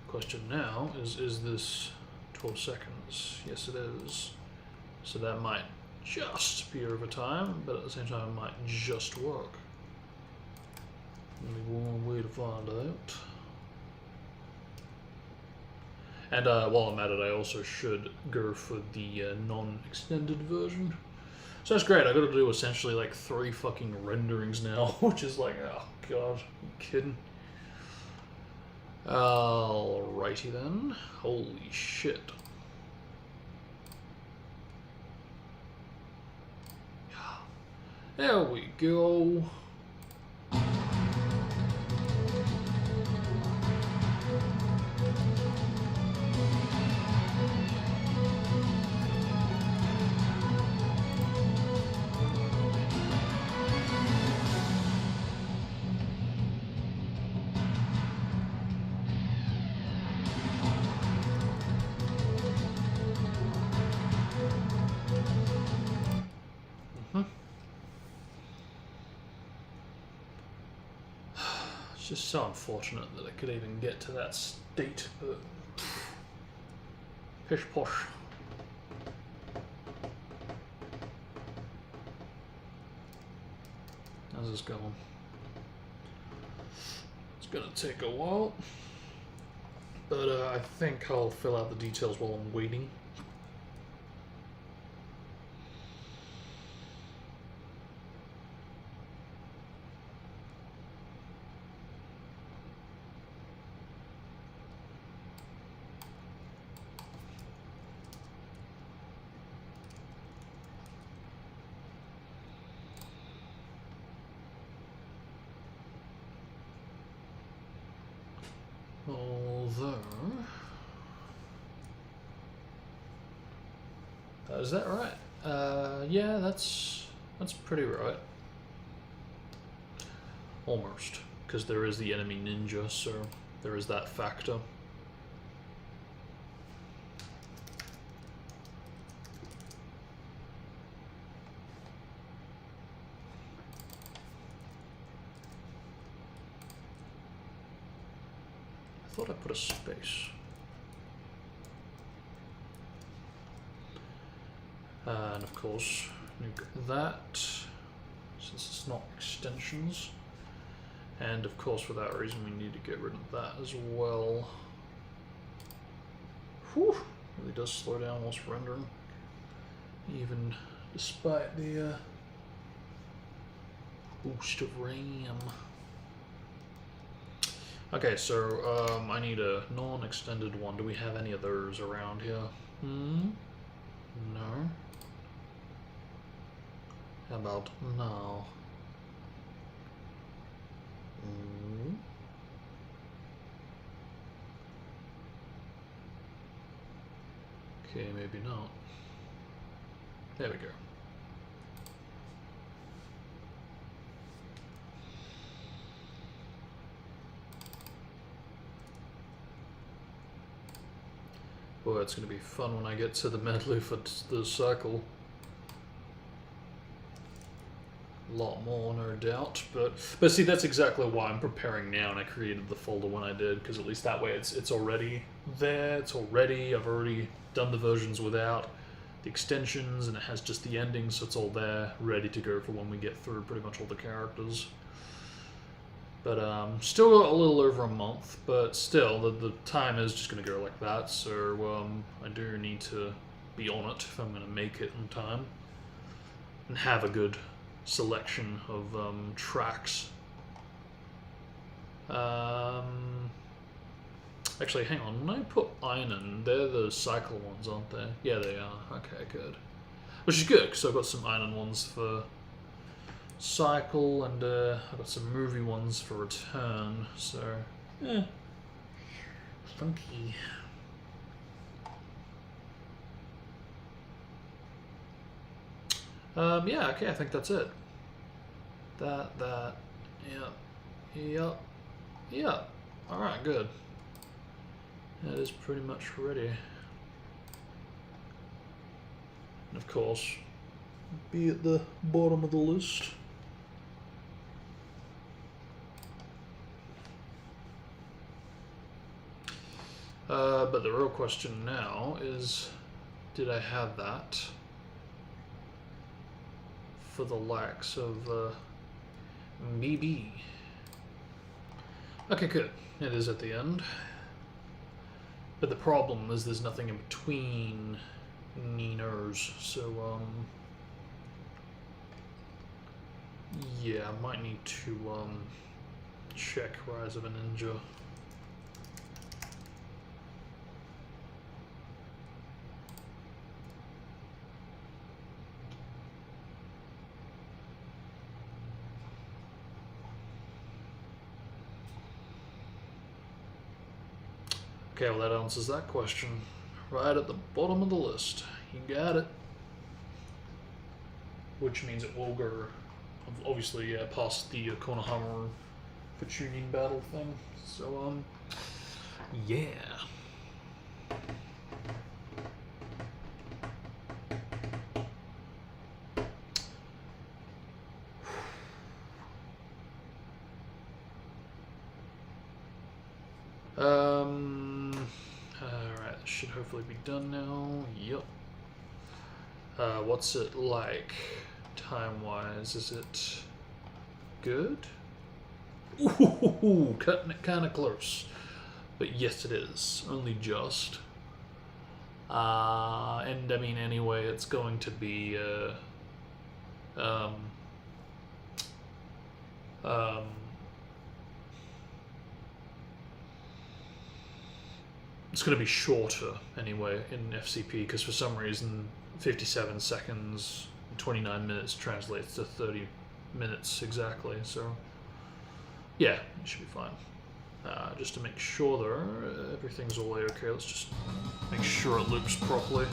Question now is this 12 seconds? Yes, it is. So that might just be overtime, but at the same time it might just work. Only one way to find out. And while I'm at it, I also should go for the non-extended version. So that's great. I got to do essentially like 3 fucking renderings now, which is like, oh god, are you kidding? Alrighty then. Holy shit. There we go. It's just so unfortunate that I could even get to that state, but pish posh. How's this going? It's gonna take a while, but I think I'll fill out the details while I'm waiting. Although... is that right? Yeah, that's pretty right. Almost. Because there is the enemy ninja, so there is that factor. I thought I put a space. And of course, nuke that, since it's not extensions. And of course, for that reason, we need to get rid of that as well. Whew, really does slow down whilst rendering, even despite the boost of RAM. Okay, so I need a non-extended one. Do we have any of those around here? No. How about now? Okay, maybe not. There we go. Boy, it's going to be fun when I get to the medley for the cycle. A lot more, no doubt, but see, that's exactly why I'm preparing now, and I created the folder when I did, because at least that way it's already there, I've already done the versions without the extensions, and it has just the endings, so it's all there, ready to go for when we get through pretty much all the characters. But still got a little over a month, but still, the time is just going to go like that, so I do need to be on it if I'm going to make it in time, and have a good selection of tracks. Actually, hang on, when I put Einen, they're the cycle ones, aren't they? Yeah, they are. Okay, good. Which is good, because I've got some Einen ones for cycle, and I've got some movie ones for return, so yeah, funky. Yeah, okay, I think that's it. Yeah. Alright, good. That is pretty much ready. And of course, be at the bottom of the list. But the real question now is, did I have that for the likes of BB? Okay, good. It is at the end. But the problem is there's nothing in between Ninos, so yeah, I might need to check Rise of a Ninja. Okay, well that answers that question. Right at the bottom of the list. You got it. Which means it will go, obviously, past the Konohamaru for tuning battle thing. So, yeah. Alright, this should hopefully be done now. Yep. What's it like, time-wise? Is it good? Ooh, cutting it kind of close. But yes, it is. Only just. And I mean, anyway, it's going to be, it's going to be shorter anyway in FCP, because for some reason 57 seconds and 29 minutes translates to 30 minutes exactly, so yeah, it should be fine. just to make sure though everything's all okay. Let's just make sure it loops properly.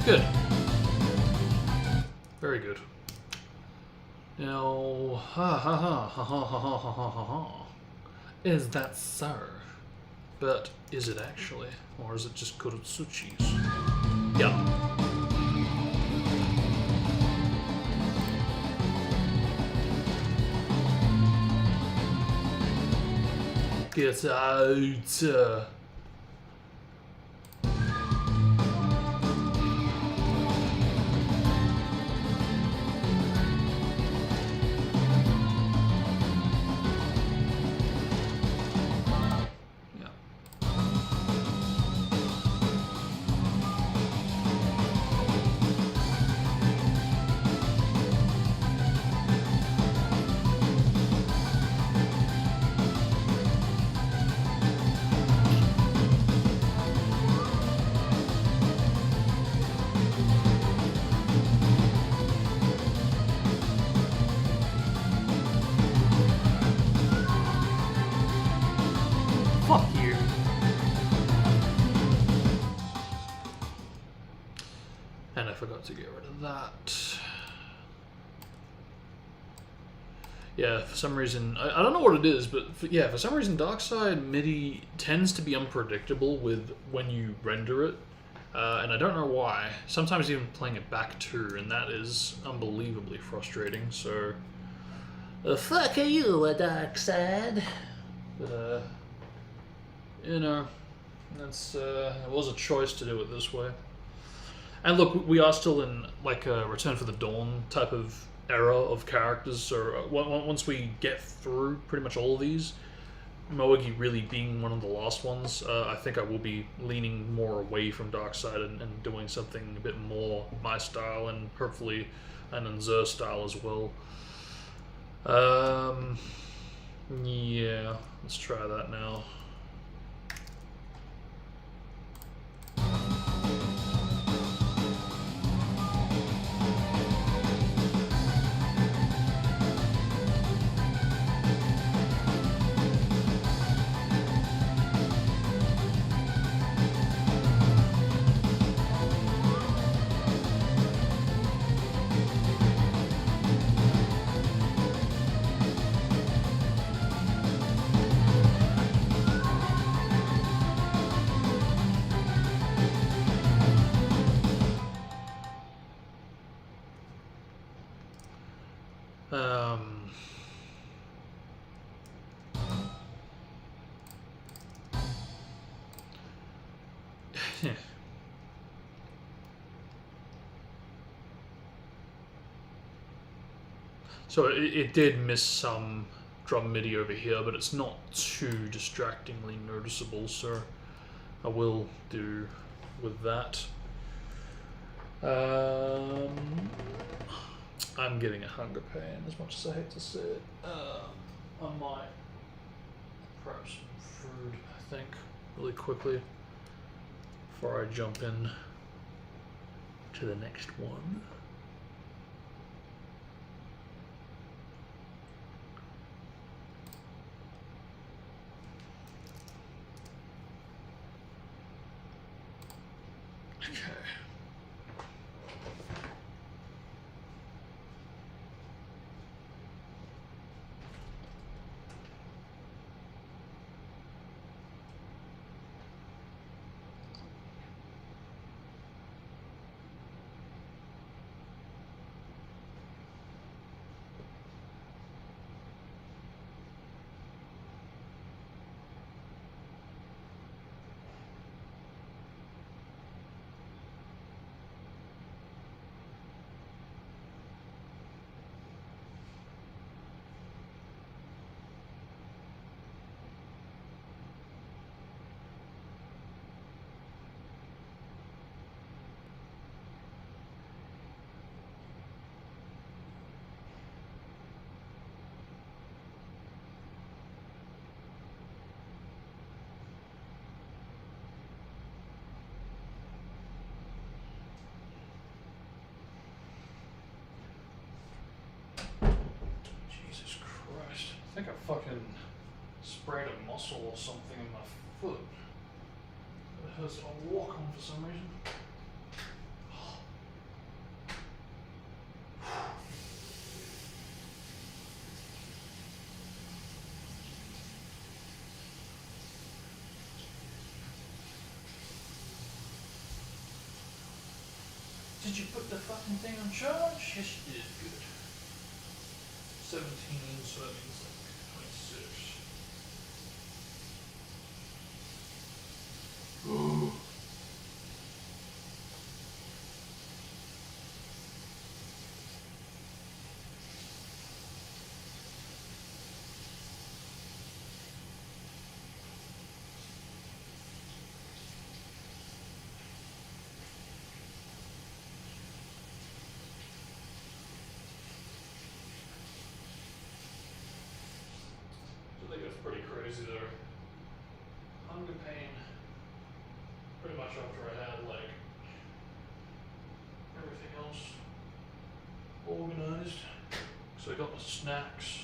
Good. Very good. Now, is that so? But is it actually? Or is it just Kurotsuchi's? Yeah. Get out. Fuck you. And I forgot to get rid of that. Yeah, for some reason, I don't know what it is, but for some reason Darkside MIDI tends to be unpredictable with when you render it. And I don't know why. Sometimes even playing it back too, and that is unbelievably frustrating, so... fuck you, Darkside. But, you know, that's it was a choice to do it this way. And look, we are still in like a Return for the Dawn type of era of characters. So once we get through pretty much all of these, Moegi really being one of the last ones, I think I will be leaning more away from Darkside and doing something a bit more my style and hopefully an Anzur style as well. Yeah, let's try that now. So it did miss some drum MIDI over here, but it's not too distractingly noticeable, so I will do with that. I'm getting a hunger pain, as much as I hate to say it. I might grab some food, I think, really quickly before I jump in to the next one. think I fucking sprayed a muscle or something in my foot. It hurts to walk on for some reason. Did you put the fucking thing on charge? Yes, you did. Good. 17, so that means like 26. Ooh. I think it's pretty crazy there. Hunger pain, pretty much after I had like everything else organized. So I got my snacks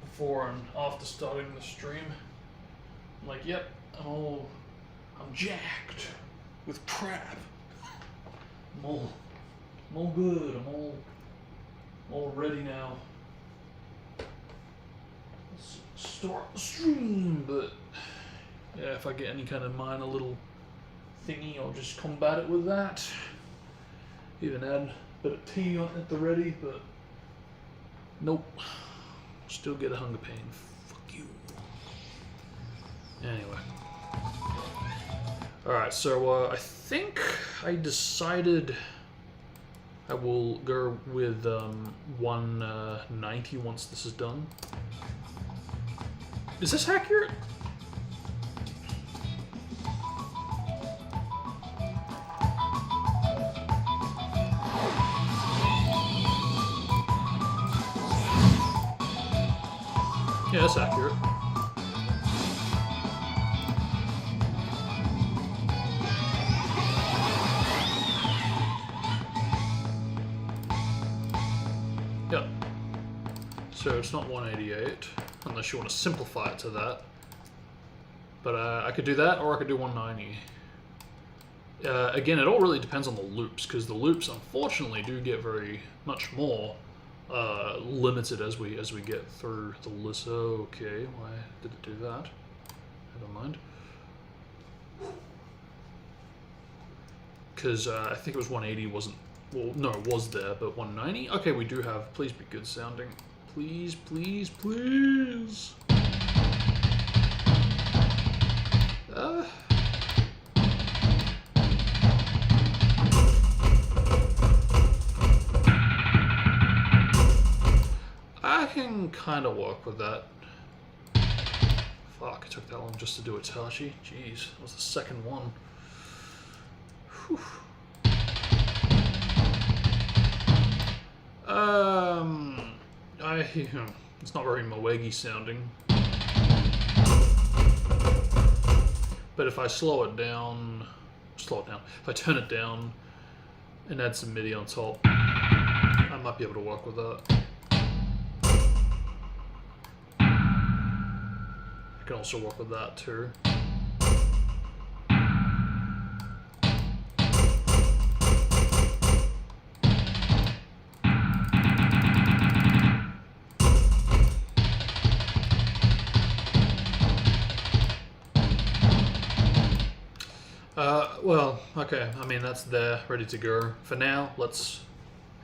before and after starting the stream. I'm like, yep, I'm jacked with crap. I'm all good. I'm all ready now. Start the stream, but yeah, if I get any kind of minor little thingy, I'll just combat it with that. Even add a bit of tea on at the ready, but nope, still get a hunger pain. Fuck you. Anyway, all right. So I think I decided I will go with 190 once this is done. Is this accurate? Yeah, that's accurate. Yep. So it's not 188. Unless you want to simplify it to that. But I could do that, or I could do 190. Again, it all really depends on the loops, because the loops, unfortunately, do get very much more limited as we get through the list. Okay, why did it do that? Never mind. Because I think it was 180 wasn't... Well, no, it was there, but 190? Okay, we do have... Please be good sounding. Please, please, please. I can kind of work with that. Fuck, it took that long just to do Itachi. Jeez, that was the second one. Whew. It's not very Moegi sounding. But if I slow it down, if I turn it down and add some MIDI on top, I might be able to work with that. I can also work with that too. Well, okay, I mean, that's there, ready to go. For now, let's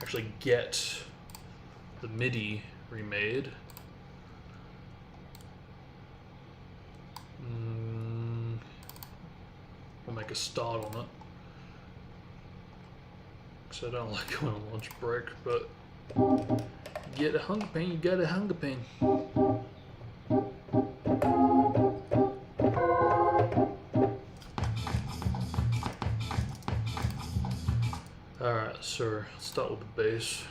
actually get the MIDI remade. We'll make a start on it. Because I don't like going on lunch break, but you get a hunger pain, you got a hunger pain. Alright, so let's start with the bass.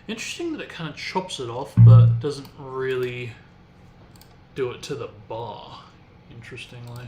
Interesting that it kind of chops it off, but doesn't really do it to the bar, interestingly.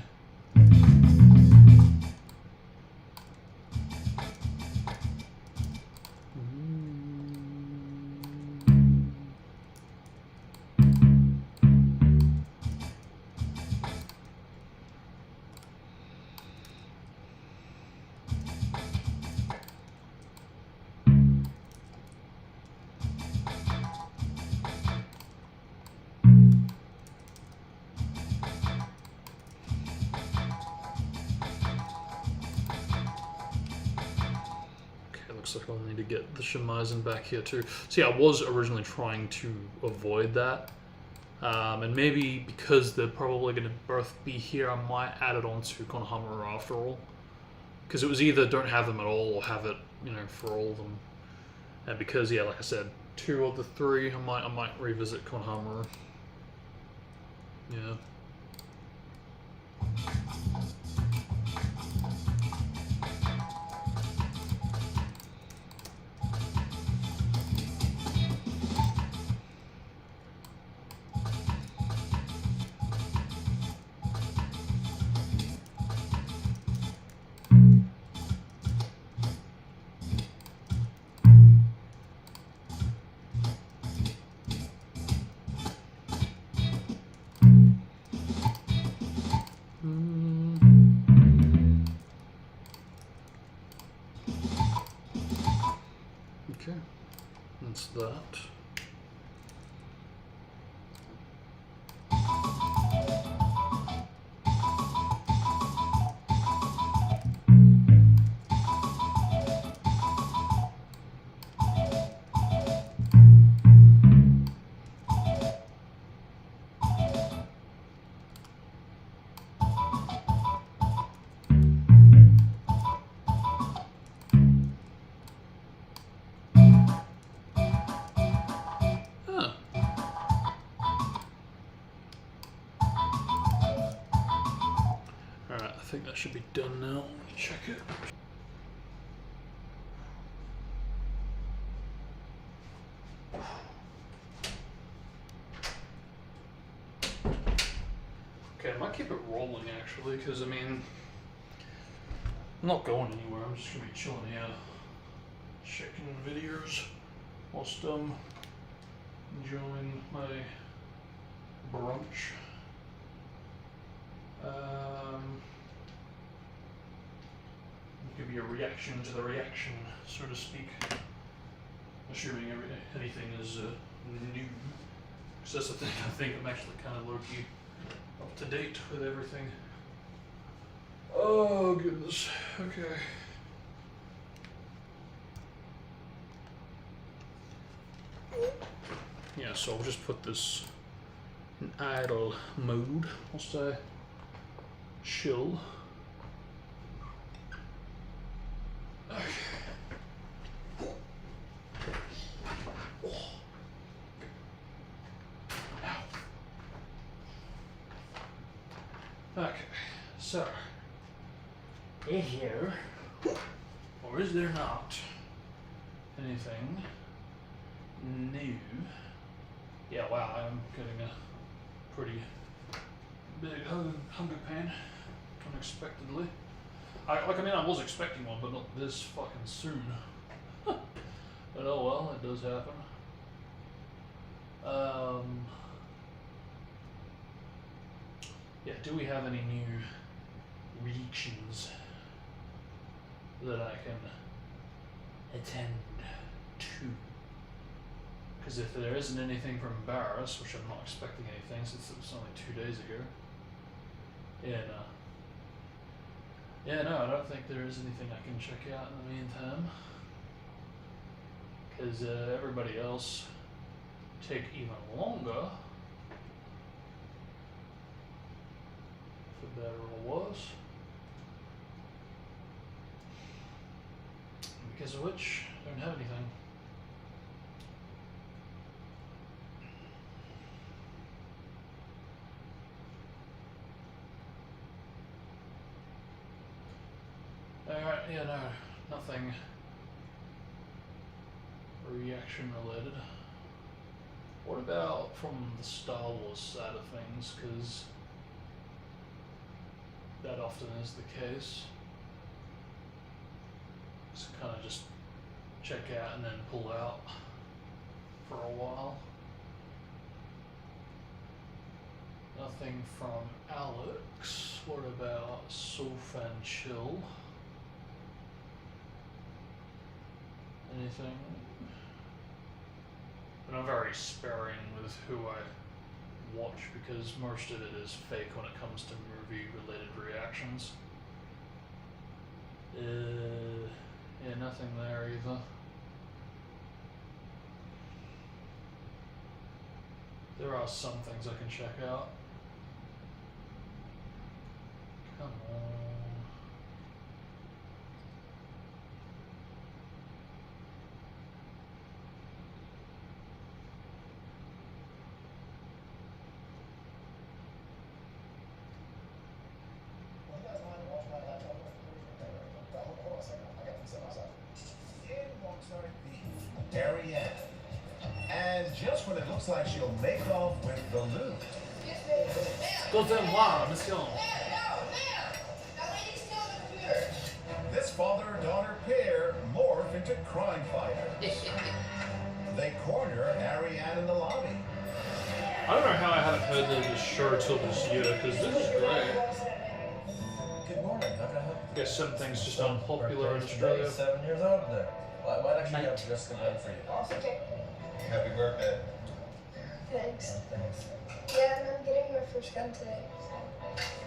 Looks like I'll need to get the Shemizen back here too. See, I was originally trying to avoid that. And maybe because they're probably going to both be here, I might add it onto Konohamaru after all. Because it was either don't have them at all or have it, you know, for all of them. And because, yeah, like I said, 2 of the 3, I might revisit Konohamaru. Yeah. Okay, that's that. Alright, I think that should be done now. Let me check it. Okay, I might keep it rolling actually, because I mean, I'm not going anywhere, I'm just gonna be chilling here, checking videos whilst enjoying my brunch. Give you a reaction to the reaction, so to speak. Assuming anything is new. Because that's the thing, I think I'm actually kind of low-key up to date with everything. Oh, goodness. Okay. Yeah, so I'll just put this in idle mode. I'll say chill. Okay, so is here, or is there not, anything new? Yeah, wow, I'm getting a pretty big hunger pain unexpectedly. I was expecting one, but not this fucking soon. But oh well, it does happen. Yeah, do we have any new reactions that I can attend to? Because if there isn't anything from Barris, which I'm not expecting anything since it was only 2 days ago. Yeah, no, I don't think there is anything I can check out in the meantime. Because everybody else take even longer. For better or worse. Because of which, I don't have anything. Alright, yeah, no, nothing reaction related. What about from the Star Wars side of things? Because that often is the case. So kind of just check out and then pull out for a while. Nothing from Alex. What about Sof and Chill? Anything? And I'm very sparing with who I watch because most of it is fake when it comes to movie related reactions. Yeah, nothing there either. There are some things I can check out. Come on. Ariane. And just when it looks like she'll make off with the loot. This father-daughter pair morph into crime fighters. They corner Ariane in the lobby. I don't know how I haven't heard of this show till this year, because this is great. Good morning, how can I help I guess some things just aren't popular in Australia. 7 years old there. Well, I might actually have just a gun for you. Awesome. Happy birthday. Thanks. Thanks. Yeah, and I'm getting my first gun today. So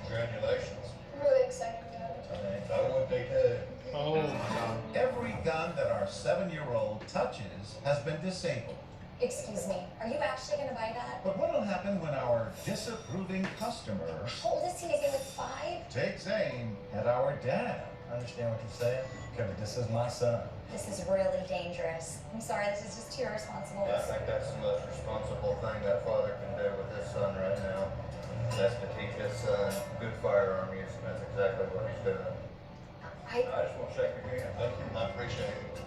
Congratulations. I'm really excited about it. I would be good. Oh my god. Every gun that our 7-year-old touches has been disabled. Excuse me, are you actually gonna buy that? But what'll happen when our disapproving customer How old is he? Is he like 5? takes aim at our dad? I understand what you're saying. Okay, but this is my son. This is really dangerous. I'm sorry, this is just too irresponsible. I think that's the most responsible thing that father can do with his son right now. That's to teach his son good firearm use, and that's exactly what he's doing. I just want to shake your hand. Thank you. I appreciate it.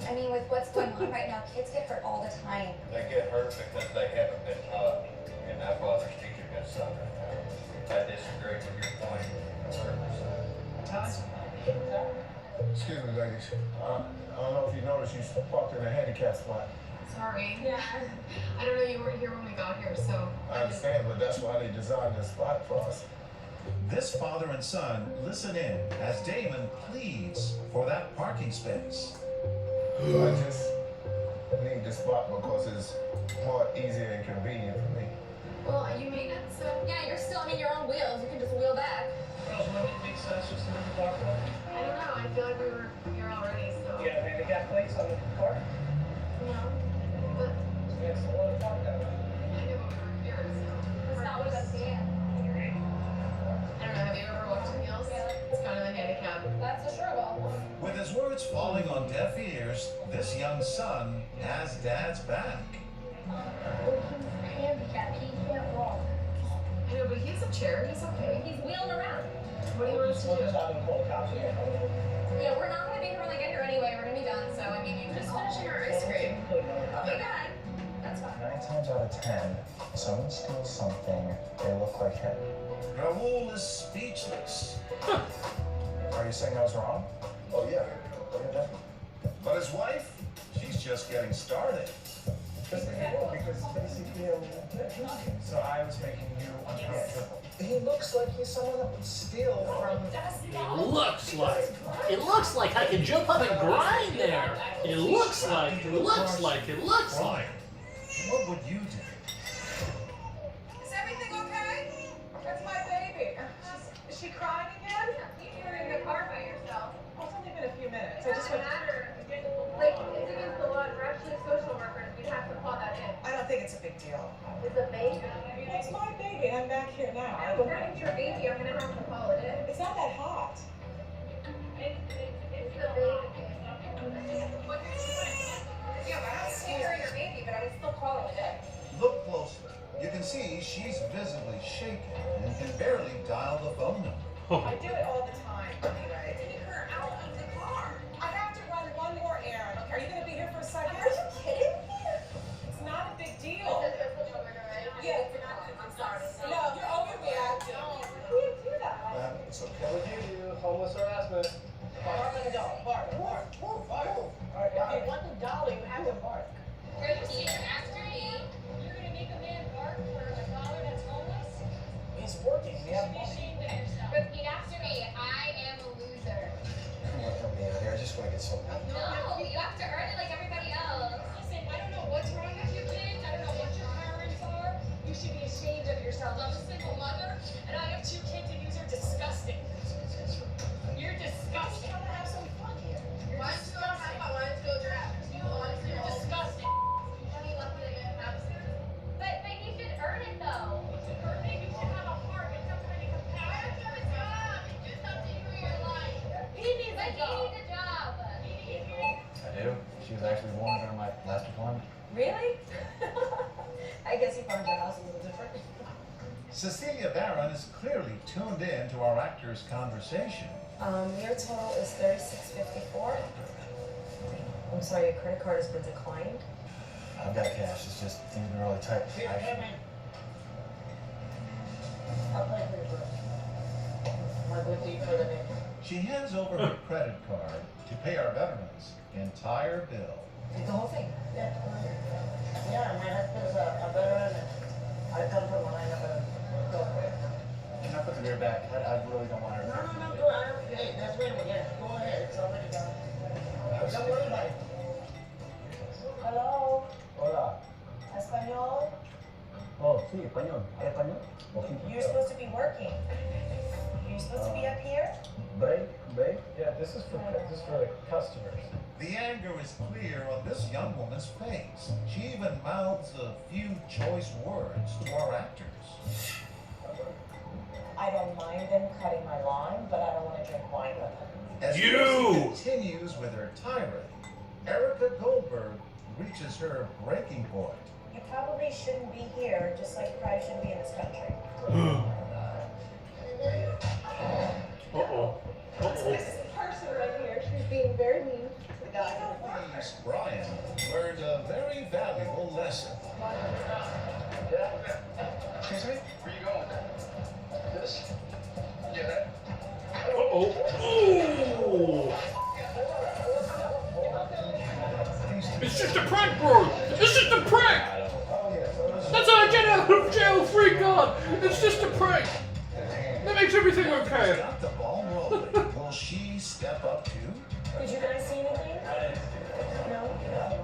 I mean, with what's going on right now, kids get hurt all the time. They get hurt because they haven't been taught, and that father's teaching his son right now. I disagree with your point. Excuse me, ladies. I don't know if you noticed, you parked in a handicap spot. Sorry. Yeah. I don't know you weren't here when we got here, so. I understand, but that's why they designed this spot for us. This father and son listen in as Damon pleads for that parking space. I just need this spot because it's more easy and convenient for me. Well, you made it, so. Yeah, you're still, you're on wheels. You can just wheel back. Girls, wouldn't it make sense just to move the block away? I don't know. I feel like we were here already, so. Yeah, handicap plates on the car? No. But Yes, a lot of park that way. I know we were here, so. That's not what I'm saying. I don't know. Have you ever walked in heels? It's kind of a handicap. That's a struggle. With his words falling on deaf ears, this young son has dad's back. He's handicapped. He can't walk. I know, but he has a chair. He's okay. He's wheeling around. What do you want us to do? Yeah, we're not gonna be here when they get here anyway. We're gonna be done. So I mean, you Just just finishing our ice cream. Okay, Dad. That's fine. 9 times out of 10, someone steals something, they look like him. Raul is speechless. Are you saying I was wrong? Oh, yeah. Yeah, definitely. But his wife, she's just getting started. Because basically, so I was making you uncomfortable. He looks like he's someone that would steal from. It looks like I can jump up and grind there. It looks like. What would you do? Is everything okay? That's my baby. Is she crying again? You were in the car by yourself. Oh, it's only been a few minutes. It doesn't matter. Like, it's against the law. We're actually social workers. We'd have to call that in. I don't think it's a big deal. It's a baby. It's my baby, and I'm back here now. If it's your baby, I'm gonna have to call it in. It's not that hot. It's the baby. Yeah, but I don't see her your baby, but I would still call it in. Look closer. You can see she's visibly shaken and can barely dial the phone number. I do it all the time, anyway. Take her out of the car. I have to run one more errand. Okay, are you gonna be here for a second? you, homeless harassment. Bark like a dog. Bark. Bark. Bark. If you want the dollar, you have to bark. You're the teacher after me. You're gonna make a man bark for a dollar that's homeless? He's working. We have Be money. ashamed of yourself. Repeat after me. I am a loser. Come on, help me out here. I just want to get something. No, you have to earn it like everybody else. Listen, I don't know what's wrong with you kids. I don't know what your parents are. You should be ashamed of yourself. I'm a single mother, and I have 2 kids, and you're disgusting. You're disgusting. Come have some fun here. Why don't you go high? Why don't you go draft? You're disgusting. But he should earn it though. Earn it? You should have a heart and some kind of compassion. I have a job. Do something for your life. He needs a job. I do. She was actually born during my last deployment. Really? I guess he found your house a little different. Cecilia Barron is clearly tuned in to our actors' conversation. Your total is $36.54. I'm sorry, your credit card has been declined. I've got cash. It's just things are really tight. Actually, I'll pay for your bill. My good deed for the day. She hands over her credit card to pay our veterans' entire bill. The whole thing? Yeah. Yeah, my husband's a veteran. I come from when I have a girlfriend. can I put the beer back? I really don't want her. No, go ahead. Hey, that's reasonable. Yeah, go ahead. It's already done. Don't worry about it. Hello. Hola. Espanol? Oh, sí, español. ¿Español? You're supposed to be working. You're supposed to be up here? Break? Yeah, this is for the customers. The anger is clear on this young woman's face. She even mouths a few choice words to our actors. I don't mind them cutting my lawn, but I don't want to drink wine with them. As Lucy continues with her tirade, Erica Goldberg reaches her breaking point. You probably shouldn't be here, just like you probably shouldn't be in this country. Uh-oh. This person right here, she's being very mean to the guy. Please, Brian learned a very valuable lesson. Excuse me? Where you going? This? Yeah, that. Uh-oh. Ooh. It's just a prank, bro. It's just a prank. That's how I get out of jail free card. It's just a prank. That makes everything okay. Got the ball rolling. Will she step up too? Did you guys see anything? No?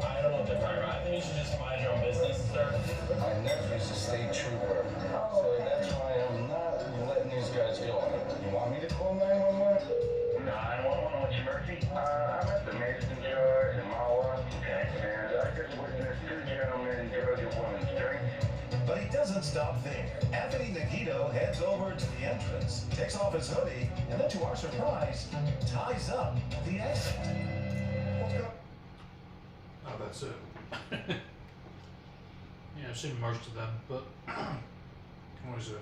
I don't know what they're talking about. I think you should just mind your own business, sir. My nephew's a state trooper, so that's why I'm not letting these guys go. You want me to call 911? No, I don't want to emergency. I'm at the Mason Jar in Mawa, and I just witnessed 2 gentlemen drug a woman's drink. But he doesn't stop there. Anthony Nagito heads over to the entrance, takes off his hoodie, and then to our surprise, ties up the exit. Oh, that's it. Yeah, I've seen most of them, but always a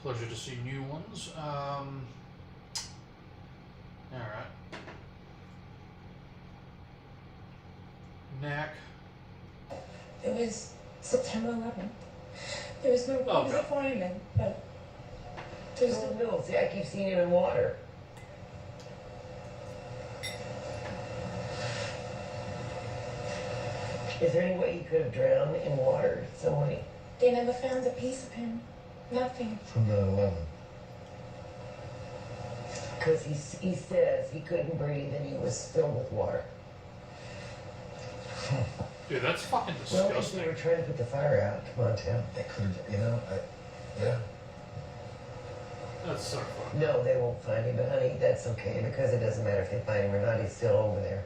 pleasure to see new ones. Alright. Knack. It was September 11th. There was no Oh, reason for him, but there's no No, see, I keep seeing him in water. Is there any way he could have drowned in water? Somebody. They never found a piece of him. Nothing. From 9/11. Because he says he couldn't breathe and he was filled with water. Dude, that's fucking Well, if disgusting. they were trying to put the fire out, come on, Tim. They could have, yeah. That's so fucking. No, they won't find him, but honey, that's okay because it doesn't matter if they find him or not. He's still over there.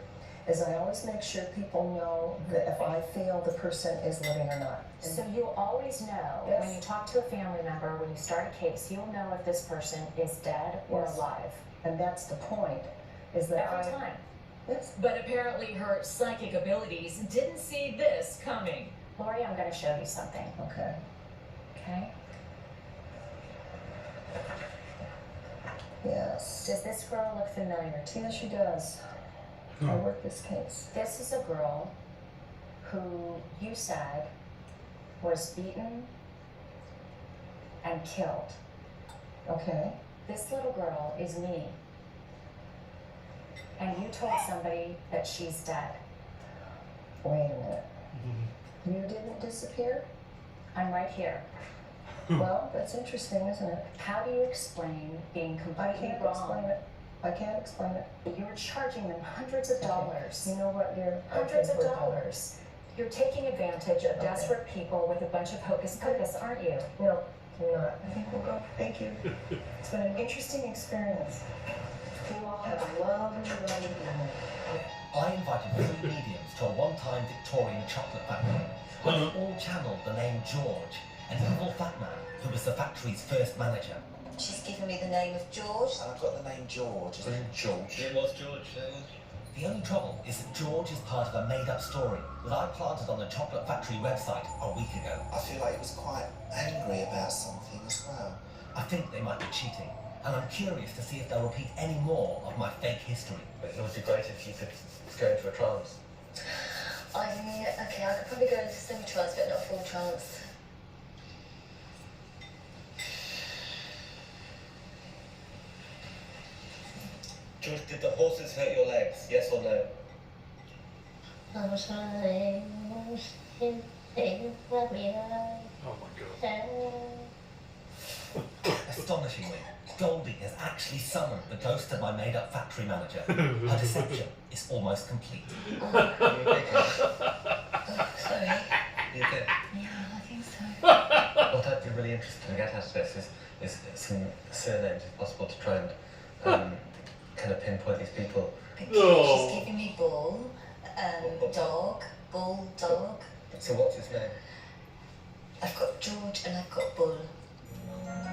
Is I always make sure people know that if I feel the person is living or not. So you'll always know Yes. when you talk to a family member, when you start a case, you'll know if this person is dead or Yes. alive. And that's the point, is that Every time. Yes. But apparently her psychic abilities didn't see this coming. Lori, I'm going to show you something. Okay. Okay? Yes. Does this girl look familiar to you? Yes, she does. I work this case. This is a girl who you said was beaten and killed. Okay. This little girl is me. And you told somebody that she's dead. Wait a minute. You didn't disappear? I'm right here. Well, that's interesting, isn't it? How do you explain being I completely can't wrong? explain it. I can't explain it. You were charging them hundreds of dollars. You know what, dear? Hundreds of dollars. You're taking advantage of Okay. desperate people with a bunch of hocus pocus, aren't you? No, I'm not. I think we'll go. Thank you. It's been an interesting experience. You all have a lovely, lovely evening. I invited 3 mediums to a one-time Victorian chocolate factory, where they all channeled the name George, an evil fat man who was the factory's first manager. She's given me the name of George. And I've got the name George. Is it George? It was George. The only trouble is that George is part of a made-up story that I planted on the chocolate factory website a week ago. I feel like he was quite angry about something as well. I think they might be cheating, and I'm curious to see if they'll repeat any more of my fake history. But it would be great if you could go into a trance. Okay, I could probably go into semi-trance, but not full trance. George, did the horses hurt your legs? Yes or no? Oh my god. Astonishingly, Goldie has actually summoned the ghost of my made-up factory manager. Her deception is almost complete. Sorry. You okay? Yeah, I think so. What I'd be really interested to get out of this is some surnames, if possible, to try and kind of pinpoint these people. Okay, she's giving me Bull, Dog, Bull, Dog. So what's his name? I've got George and I've got Bull.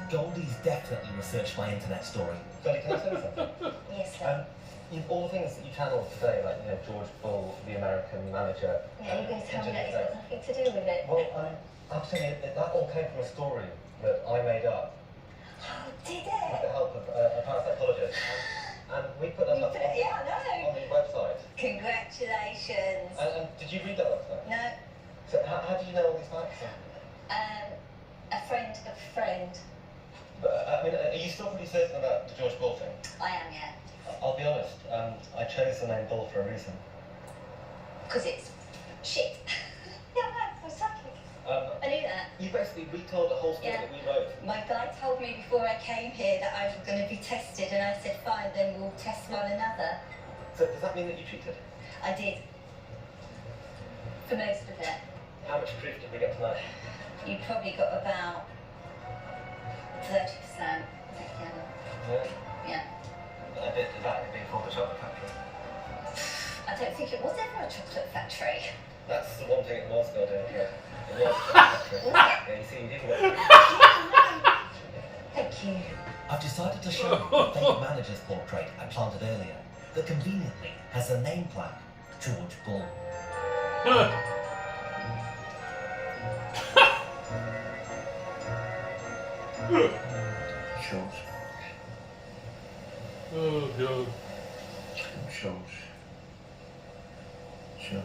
Goldie's definitely researched my internet story. Goldie, can I say something? Yes, sir. All the things that you channeled today, like George Bull, the American manager. Yeah, you're going to tell me that it's got nothing to do with it. Well, I'm telling you, that all came from a story that I made up. Oh, did With it? the help of a parapsychologist. And we put that up Yeah, I know. on the website. Congratulations. And did you read that website? No, So how do you know all these facts? a friend of a friend. But, I mean, are you still pretty certain about the George Bull thing? I am, yeah. I'll be honest, I chose the name Bull for a reason. Because it's shit. Yeah, I'm psychic. I knew that. You basically retold the whole story Yeah. that we wrote. My guy told me before I came here that I was going to be tested, and I said, fine, then we'll test one another. So does that mean that you cheated? I did. For most of it. How much proof did we get tonight? You probably got about 30%. Yeah. Yeah. A bit of that being called the chocolate factory. I don't think it was ever a chocolate factory. That's the one thing it was, Goldie. Yeah. It was a chocolate factory. Yeah, you see, you did work. Thank you. I've decided to show you the fake manager's portrait I planted earlier that conveniently has the name plaque George Bull. George. Oh god. George. George.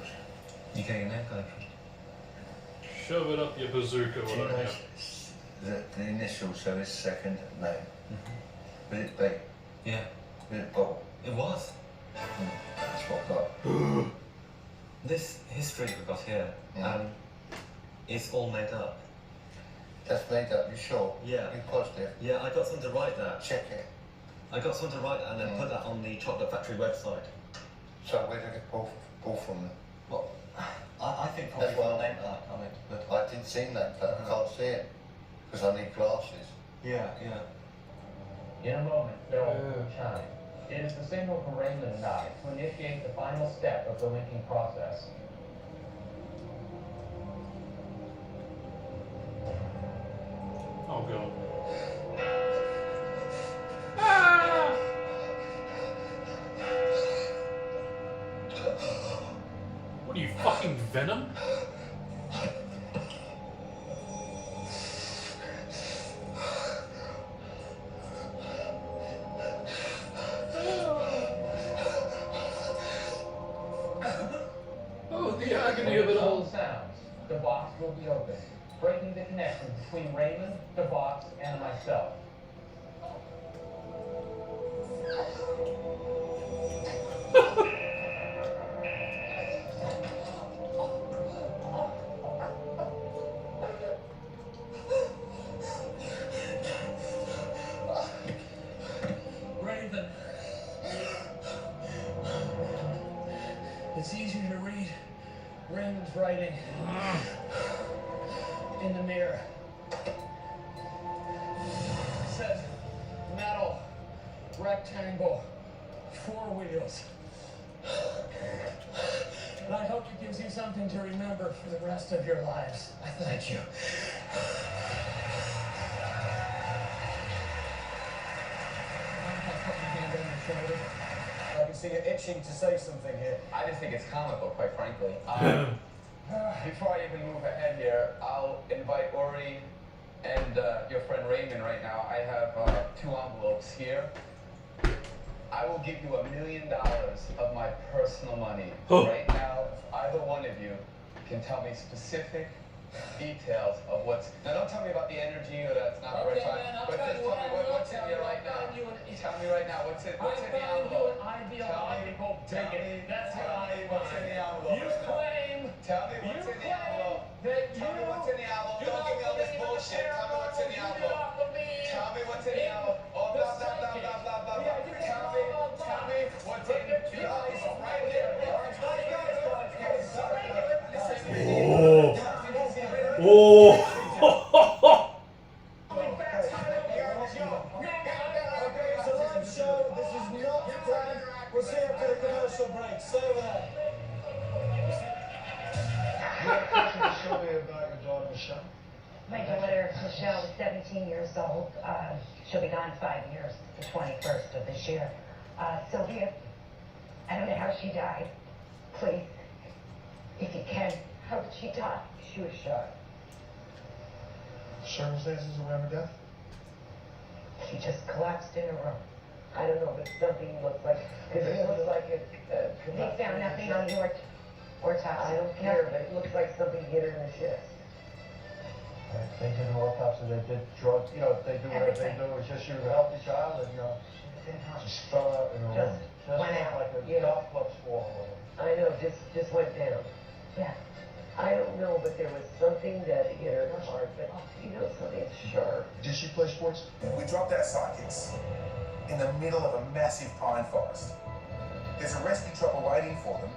You get your name going Shove it up your bazooka, Do you what know I have. the initials, so his second name? Was it B? Yeah. Was it Bob? It was. That's what I got. This history we've got here is all made up. That's made up, you sure? Yeah. You positive? Yeah, I got someone to write that. Check it. I got someone to write that and then put that on the chocolate factory website. So where did it pull from then? Well, I think probably That's what from I name that. I mean, but I didn't see that, but I can't see it. Because I need glasses. yeah. In a moment, there will chime. It is the signal from Raymond and I to initiate the final step of the linking process. Oh god. What are you, fucking Venom? Oh, the agony of it all. Sounds. The box will be open, breaking the connection between Raymond, the box, and myself. It's easier to read Raymond's writing in the mirror. It says metal, rectangle, 4 wheels. And I hope it gives you something to remember for the rest of your lives. I thank you. I can see you itching to say something here. I just think it's comical, quite frankly. Before I even move ahead here, I'll invite Ori and your friend Raymond right now. I have 2 envelopes here. I will give you $1 million of my personal money. Right now, if either one of you can tell me specific details of what's... Now, don't tell me about the energy or that's not the right time, but just tell me what's in here right now. Tell me right now what's in the envelope. Tell me what's in the envelope. You claim... Tell me what's in the envelope. Tell me what's in the envelope. Don't give me all this bullshit. Tell me what's in the envelope. Tell me what's in the envelope. Oh, blah, blah, blah, blah, blah, blah, blah. Tell me what's in the envelope right here. Oh. It's a live show. This is not planned. We'll see after the commercial break. Stay with that. Show me about your daughter, Michelle. My daughter, Michelle, is 17 years old. She'll be gone 5 years, the 21st of this year. Sylvia, I don't know how she died. Please, if you can, how did she die? She was shot. Circumstances around her death? She just collapsed in a room. I don't know, but something looks like, because it looks like a they found nothing on your autopsy. I don't care, but it looks like something hit her in the chest. They did an autopsy, they did drugs, they do whatever they do. It's just she was a healthy child and, just fell out in a room. Just went out, like a golf club's fall or whatever. I know, just went down. Yeah. I don't know, but there was something that hit her hard, but something sharp. Did she play sports? We dropped our psychics in the middle of a massive pine forest. There's a rescue chopper waiting for them.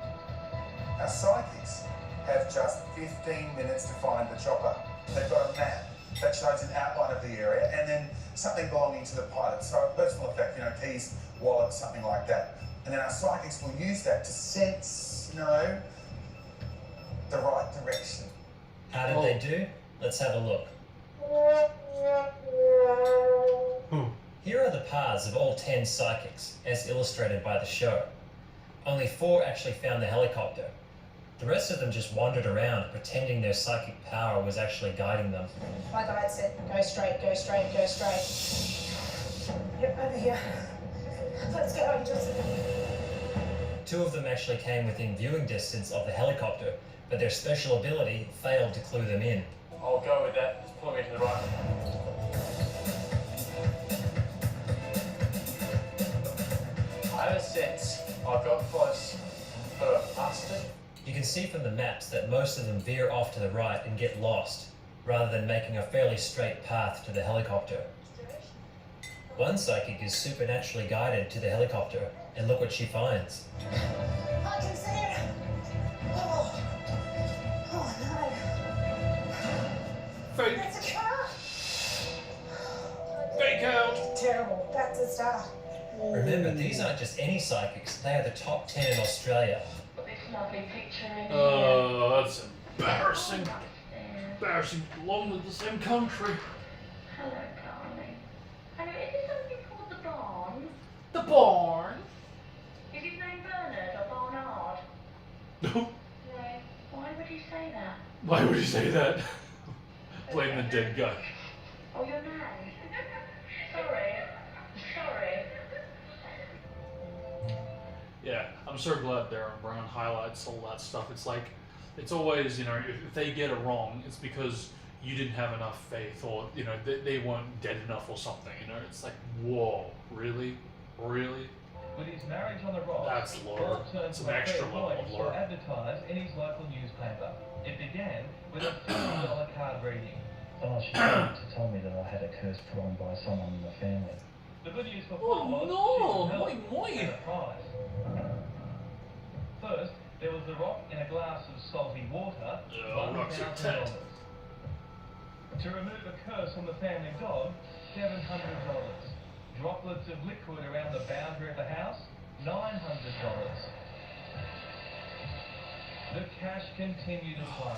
Our psychics have just 15 minutes to find the chopper. They've got a map that shows an outline of the area and then something belonging to the pilot. So a personal effect, keys, wallet, something like that. And then our psychics will use that to sense, the right direction. How did they do? Let's have a look. Here are the paths of all 10 psychics, as illustrated by the show. Only 4 actually found the helicopter. The rest of them just wandered around, pretending their psychic power was actually guiding them. My guide said, go straight, go straight, go straight. Yep, over here. Let's go, Jessica. 2 of them actually came within viewing distance of the helicopter, but their special ability failed to clue them in. I'll go with that. Just pull me to the right. I have a sense I got close, but I passed it. You can see from the maps that most of them veer off to the right and get lost, rather than making a fairly straight path to the helicopter. One psychic is supernaturally guided to the helicopter, and look what she finds. I can see it. Oh no. Fake. It's a car. Fake out. Terrible. That's a start. Remember, these aren't just any psychics, they are the top 10 in Australia. This lovely picture in Oh, that's embarrassing. Embarrassing. Belong to the same country. Hello, darling. Hello, is this something called the barn? The barn. Is his name Bernard or Barnard? No. No. Why would he say that? Why would you say that? Blame the dead guy. Oh, your nan. Sorry. Yeah, I'm so glad Darren Brown highlights all that stuff. It's like, it's always, if they get it wrong, it's because you didn't have enough faith, or, they weren't dead enough or something, It's like, whoa, really? Really? With his marriage on the rocks, That's lore. It's an extra level of lore. to advertise in his local newspaper. It began with a $50 card reading. Oh, she tried to tell me that I had a curse put on by someone in the family. The good news for Oh, Paul was no! she was Moi. and a prize. First, there was water, Oh, not too $1,000. To remove a curse from the family dog, $700. Droplets of liquid around the boundary of the house, $900. The cash continued to flow.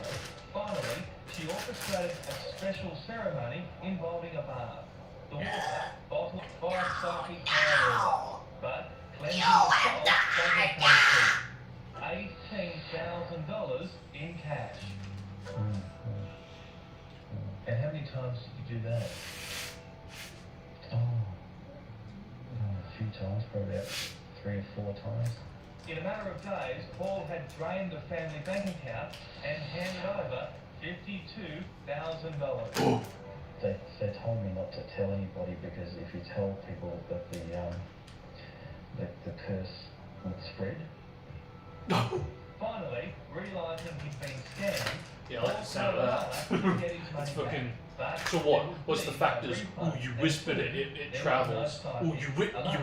Finally, she orchestrated a special ceremony involving a bath. The water bottled by psychic power, but cleansing the soul doesn't come cheap. $18,000 in cash. And how many times did you do that? A few times, probably about 3 or 4 times. In a matter of days, Paul had drained the family bank account and handed over $52,000. They told me not to tell anybody because if you tell people that the curse would spread. Finally, realising he'd been scammed, Yeah, I like the sound of that. It's fucking. So what? What's the factors? Oh, you whispered it. It travels. Oh, you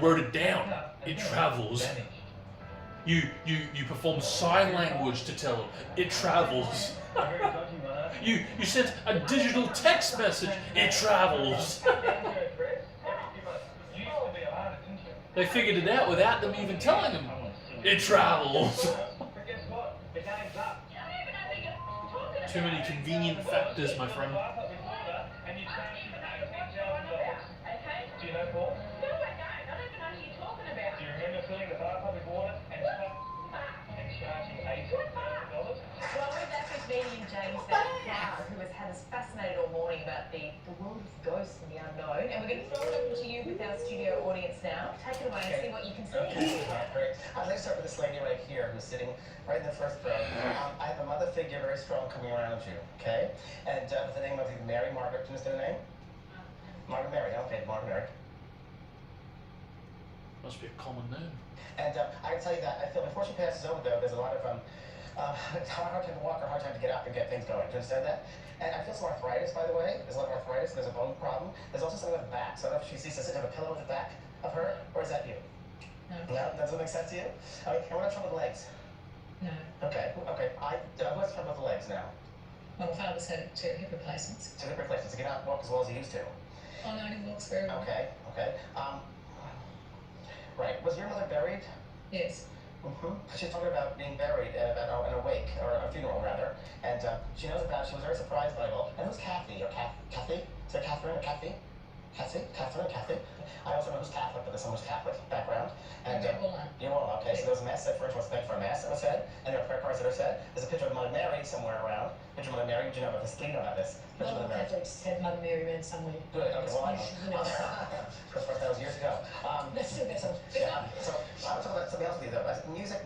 wrote it down. It travels. You perform sign language to tell them. It travels. You sent a digital text message. It travels. They figured it out without them even telling them. It travels. Too many convenient factors, my friend. Do you know Paul? No, I don't. I don't even know who you're talking about. Do you remember filling the bar public water and charging $18,000? Well, we're back with me and James Clark, who has had us fascinated all morning about the world of ghosts and the unknown. And we're going to throw it over to you with our studio audience now. Take it away and see what you can see. Okay, great. I'd like to start with this lady right here who's sitting right in the first row. I have a mother figure, very strong, coming around you, okay? And with the name of Mary Margaret, can you say her name? Margaret Mary, okay, Margaret Mary. Must be a common name. And I can tell you that I feel before she passes over, though, there's a lot of hard time to walk or hard time to get up and get things going. Do you understand that? And I feel some arthritis, by the way. There's a lot of arthritis. There's a bone problem. There's also something with the back. So I don't know if she sees does it have a pillow with the back of her, or is that you? No. No, that doesn't make sense to you? Okay, and what about trouble with legs? No. Okay. Who has trouble with the legs now? My father's had 2 hip replacements. 2 hip replacements. He cannot walk as well as he used to. Oh no, he walks very well. Okay. Right. Was your mother buried? Yes. She's talking about being buried in a wake, or a funeral rather, and she knows about. She was very surprised by it all. And who's Kathy? Or Kathy? Is it Catherine or Kathy? Catherine, Kathy. I also know who's Catholic, but there's someone who's Catholic background. And you all okay? So there was a mass said for what's meant for a mass that was said, and there are prayer cards that are said. There's a picture of Mother Mary somewhere around. Picture of Mother Mary. Did you know about this? Do you know about this? Picture of Mother Mary. Catholics had Mother Mary around somewhere. Good. Okay. Well, I know. You know. Of course, that was years ago. That's still better. Yeah. So I was talking about something else with you though. Music.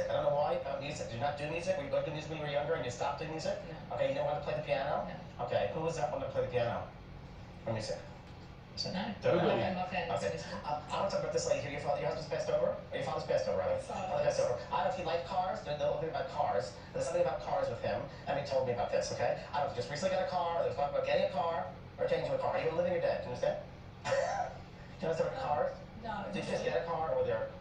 I don't know why. Music. Did you not do music? Were you going to do music when you were younger and you stopped doing music? No. Okay. You didn't want to play the piano? No. Okay. Who was that one to play the piano? Or music? So no. Don't know. Okay. Okay. I want to talk about this lady here. Your husband's passed over? Or your father's passed over, rather? Father passed over. I don't know if he liked cars. There's the whole thing about cars. There's something about cars with him, and he told me about this, okay? I don't know if he just recently got a car, or there was talking about getting a car, or changing a car. Are you living or dead? Do you understand? Do you understand about cars? No. Did you just get a car, or were there...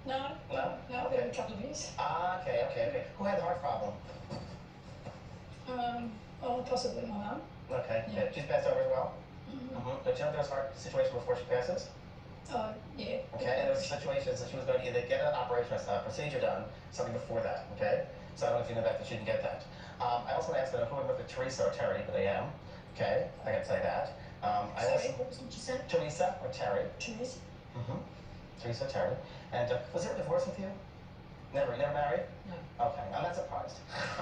No. No? No, Okay. a couple of years. Okay. Who had the heart problem? Possibly my mum. Okay. Yeah. She's passed over as well? But you know there was a heart situation before she passes? Yeah. Okay, and there was situations that she was going to either get an operation, a procedure done, something before that, okay? So I don't know if you know that she didn't get that. I also want to ask who I'm with Teresa or Terry, but I am. Okay, I gotta say that. Sorry, what was it you said? Teresa or Terry? Teresa. Teresa or Terry. And was there a divorce with you? Never married? No. Okay, I'm not surprised.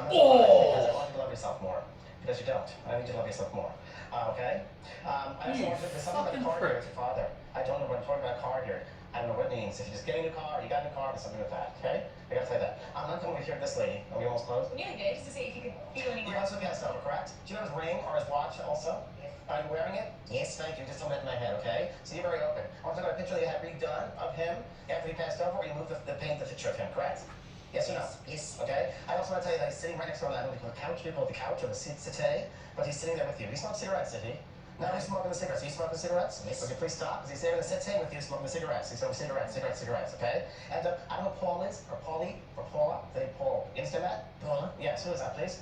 Because I want you to love yourself more. Because you don't. I need you to love yourself more. Okay? I also want to, there's something about a car here with your father. I don't know what I'm talking about a car here. I don't know what it means. If you just get a new car, or you got a new car, there's something with that. Okay? I gotta say that. I'm not going to hear this lady. Are we almost closed? Yeah, just to see if you could feel any He also passed over, correct? Do you know his ring or his watch also? Yes. Are you wearing it? Yes, thank you. Just don't let it in my head, okay? So you're very open. I want to talk about a picture that you had redone of him after he passed over, or you moved the paint the picture of him, correct? Yes or no? Yes. Okay? I also want to tell you that he's sitting right next to him. I don't know if you call it the couch, we call it the couch or the settee, but he's sitting there with you. He smokes cigarettes, did he? Now he's smoking the cigarettes. Are you smoking cigarettes? Yes. Okay, please stop, because he's there in the sitting with you smoking the cigarettes. He's smoking cigarettes, okay? And I don't know who Paul is, or Paulie, or Paula. They Paul. You understand that? Paula? Yes, who is that, please?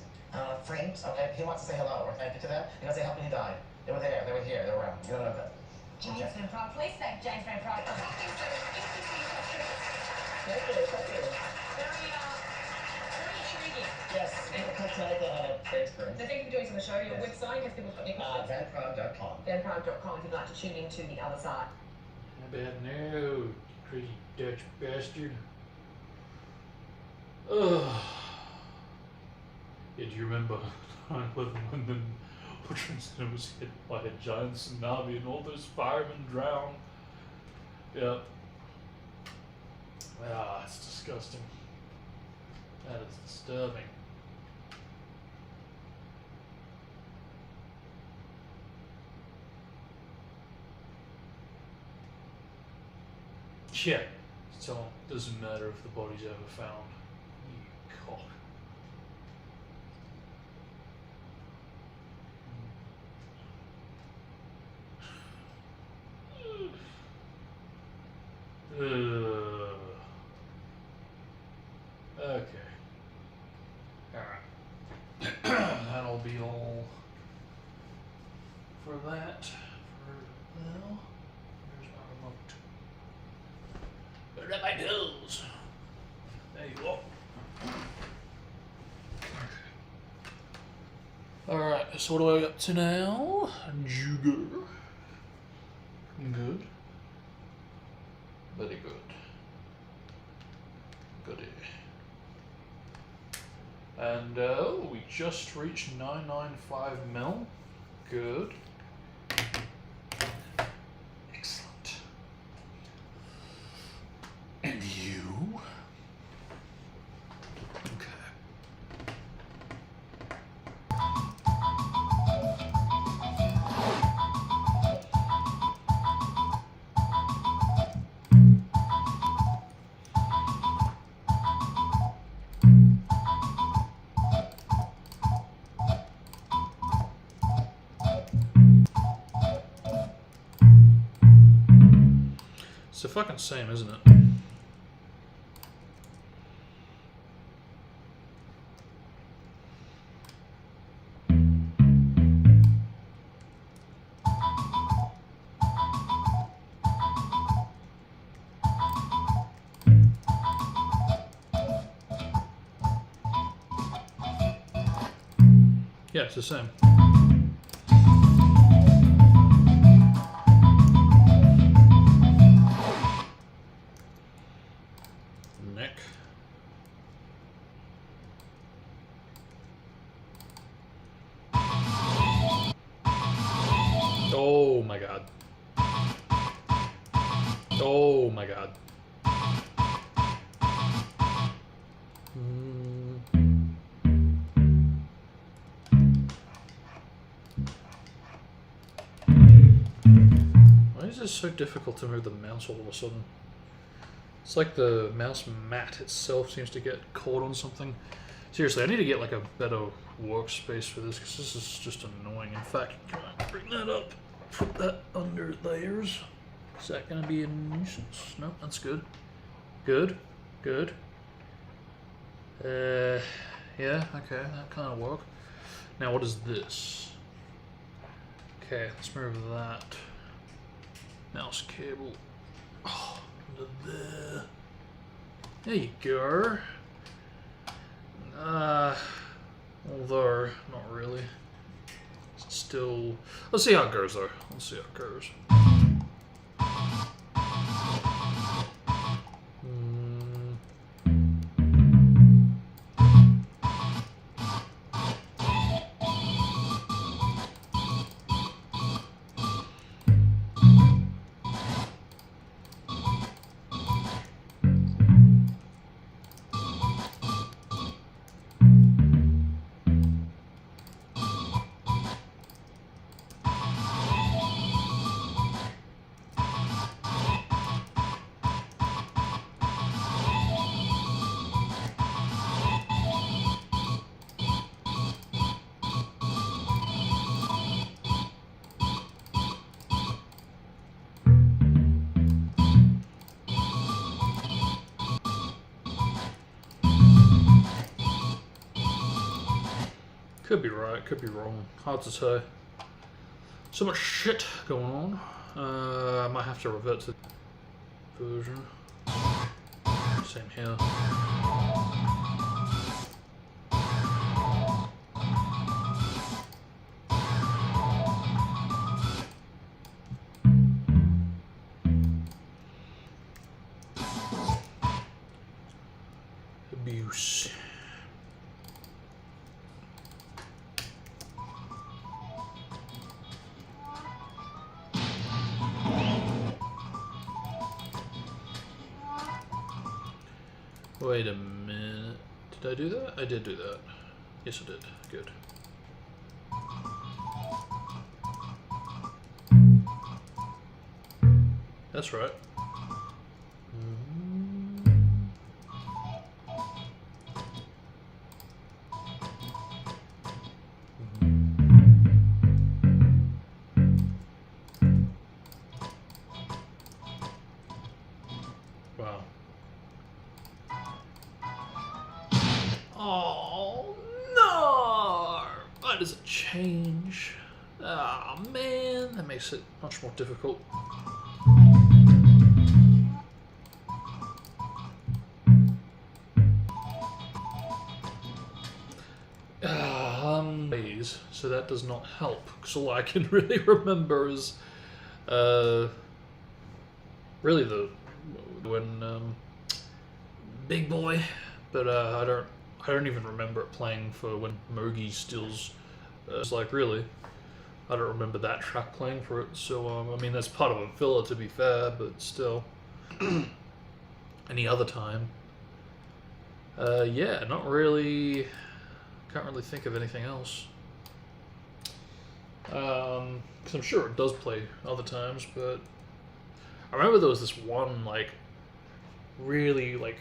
Friends. Okay, he wants to say hello or thank you to them because they helped when he died. They were there, they were here, they were around. You don't know that. James Van Prague. Please thank James Van Prague. Thank you. Very intriguing. Yes, people come tonight that had a great experience. So thank you for doing some of the show. Your website, if people's got any questions. Vanprague.com. Vanprague.com if you'd like to tune into the other side. How about no, crazy Dutch bastard. Ugh. Yeah, do you remember 9/11 when the World Trade Center was hit by a giant tsunami and all those firemen drowned? Yeah. Ah, it's disgusting. That is disturbing. Yeah. So it doesn't matter if the body's ever found. You cock. Okay. Alright. That'll be all for that for now. There's my remote. Put it at my nose. There you go. Alright, so what do I got to now? Jugger. Good. Very good. Goody. And we just reached 995 mil. Good. Excellent. And you? Okay. It's the fucking same, isn't it? Yeah, it's the same. Neck. Oh my god. Oh my god. Why is it so difficult to move the mouse all of a sudden? It's like the mouse mat itself seems to get caught on something. Seriously, I need to get like a better workspace for this because this is just annoying. In fact, can I bring that up? Put that under layers. Is that going to be a nuisance? No, that's good. Good. Good. Yeah, okay, that kind of work. Now what is this? Okay, let's move that. Mouse cable. Oh, under there. There you go. Although, not really. It's still... Let's see how it goes though. Let's see how it goes. Could be right, could be wrong. Hard to say. So much shit going on. I might have to revert to the version. Same here. Abuse. Wait a minute. Did I do that? I did do that. Yes, I did. Good. That's right. Wow. Oh no! Why does it change? Ah man, that makes it much more difficult. So that does not help, because all I can really remember is really when Big Boy, but I don't even remember it playing for when Mogi steals. It's like, really, I don't remember that track playing for it. So I mean, that's part of a filler, to be fair, but still. Any other time, yeah, not really. Can't really think of anything else. Because I'm sure it does play other times, but I remember there was this one, like, really, like,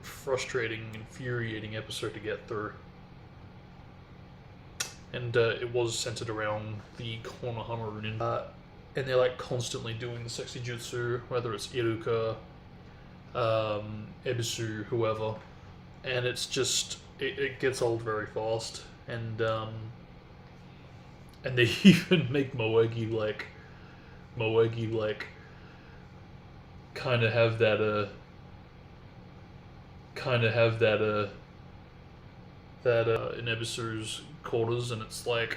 frustrating, infuriating episode to get through. And it was centered around the Konohamaru ninja. And they're, like, constantly doing the sexy jutsu, whether it's Iruka, Ebisu, whoever. And it's just, it gets old very fast. And they even make Moegi kind of have that in Ebisu's quarters, and it's like,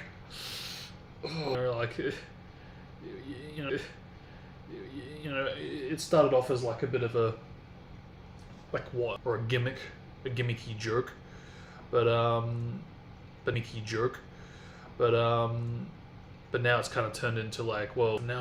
oh, like, you know, it started off as like a bit of a, like, what, or a gimmicky jerk, but now it's kind of turned into like, well, now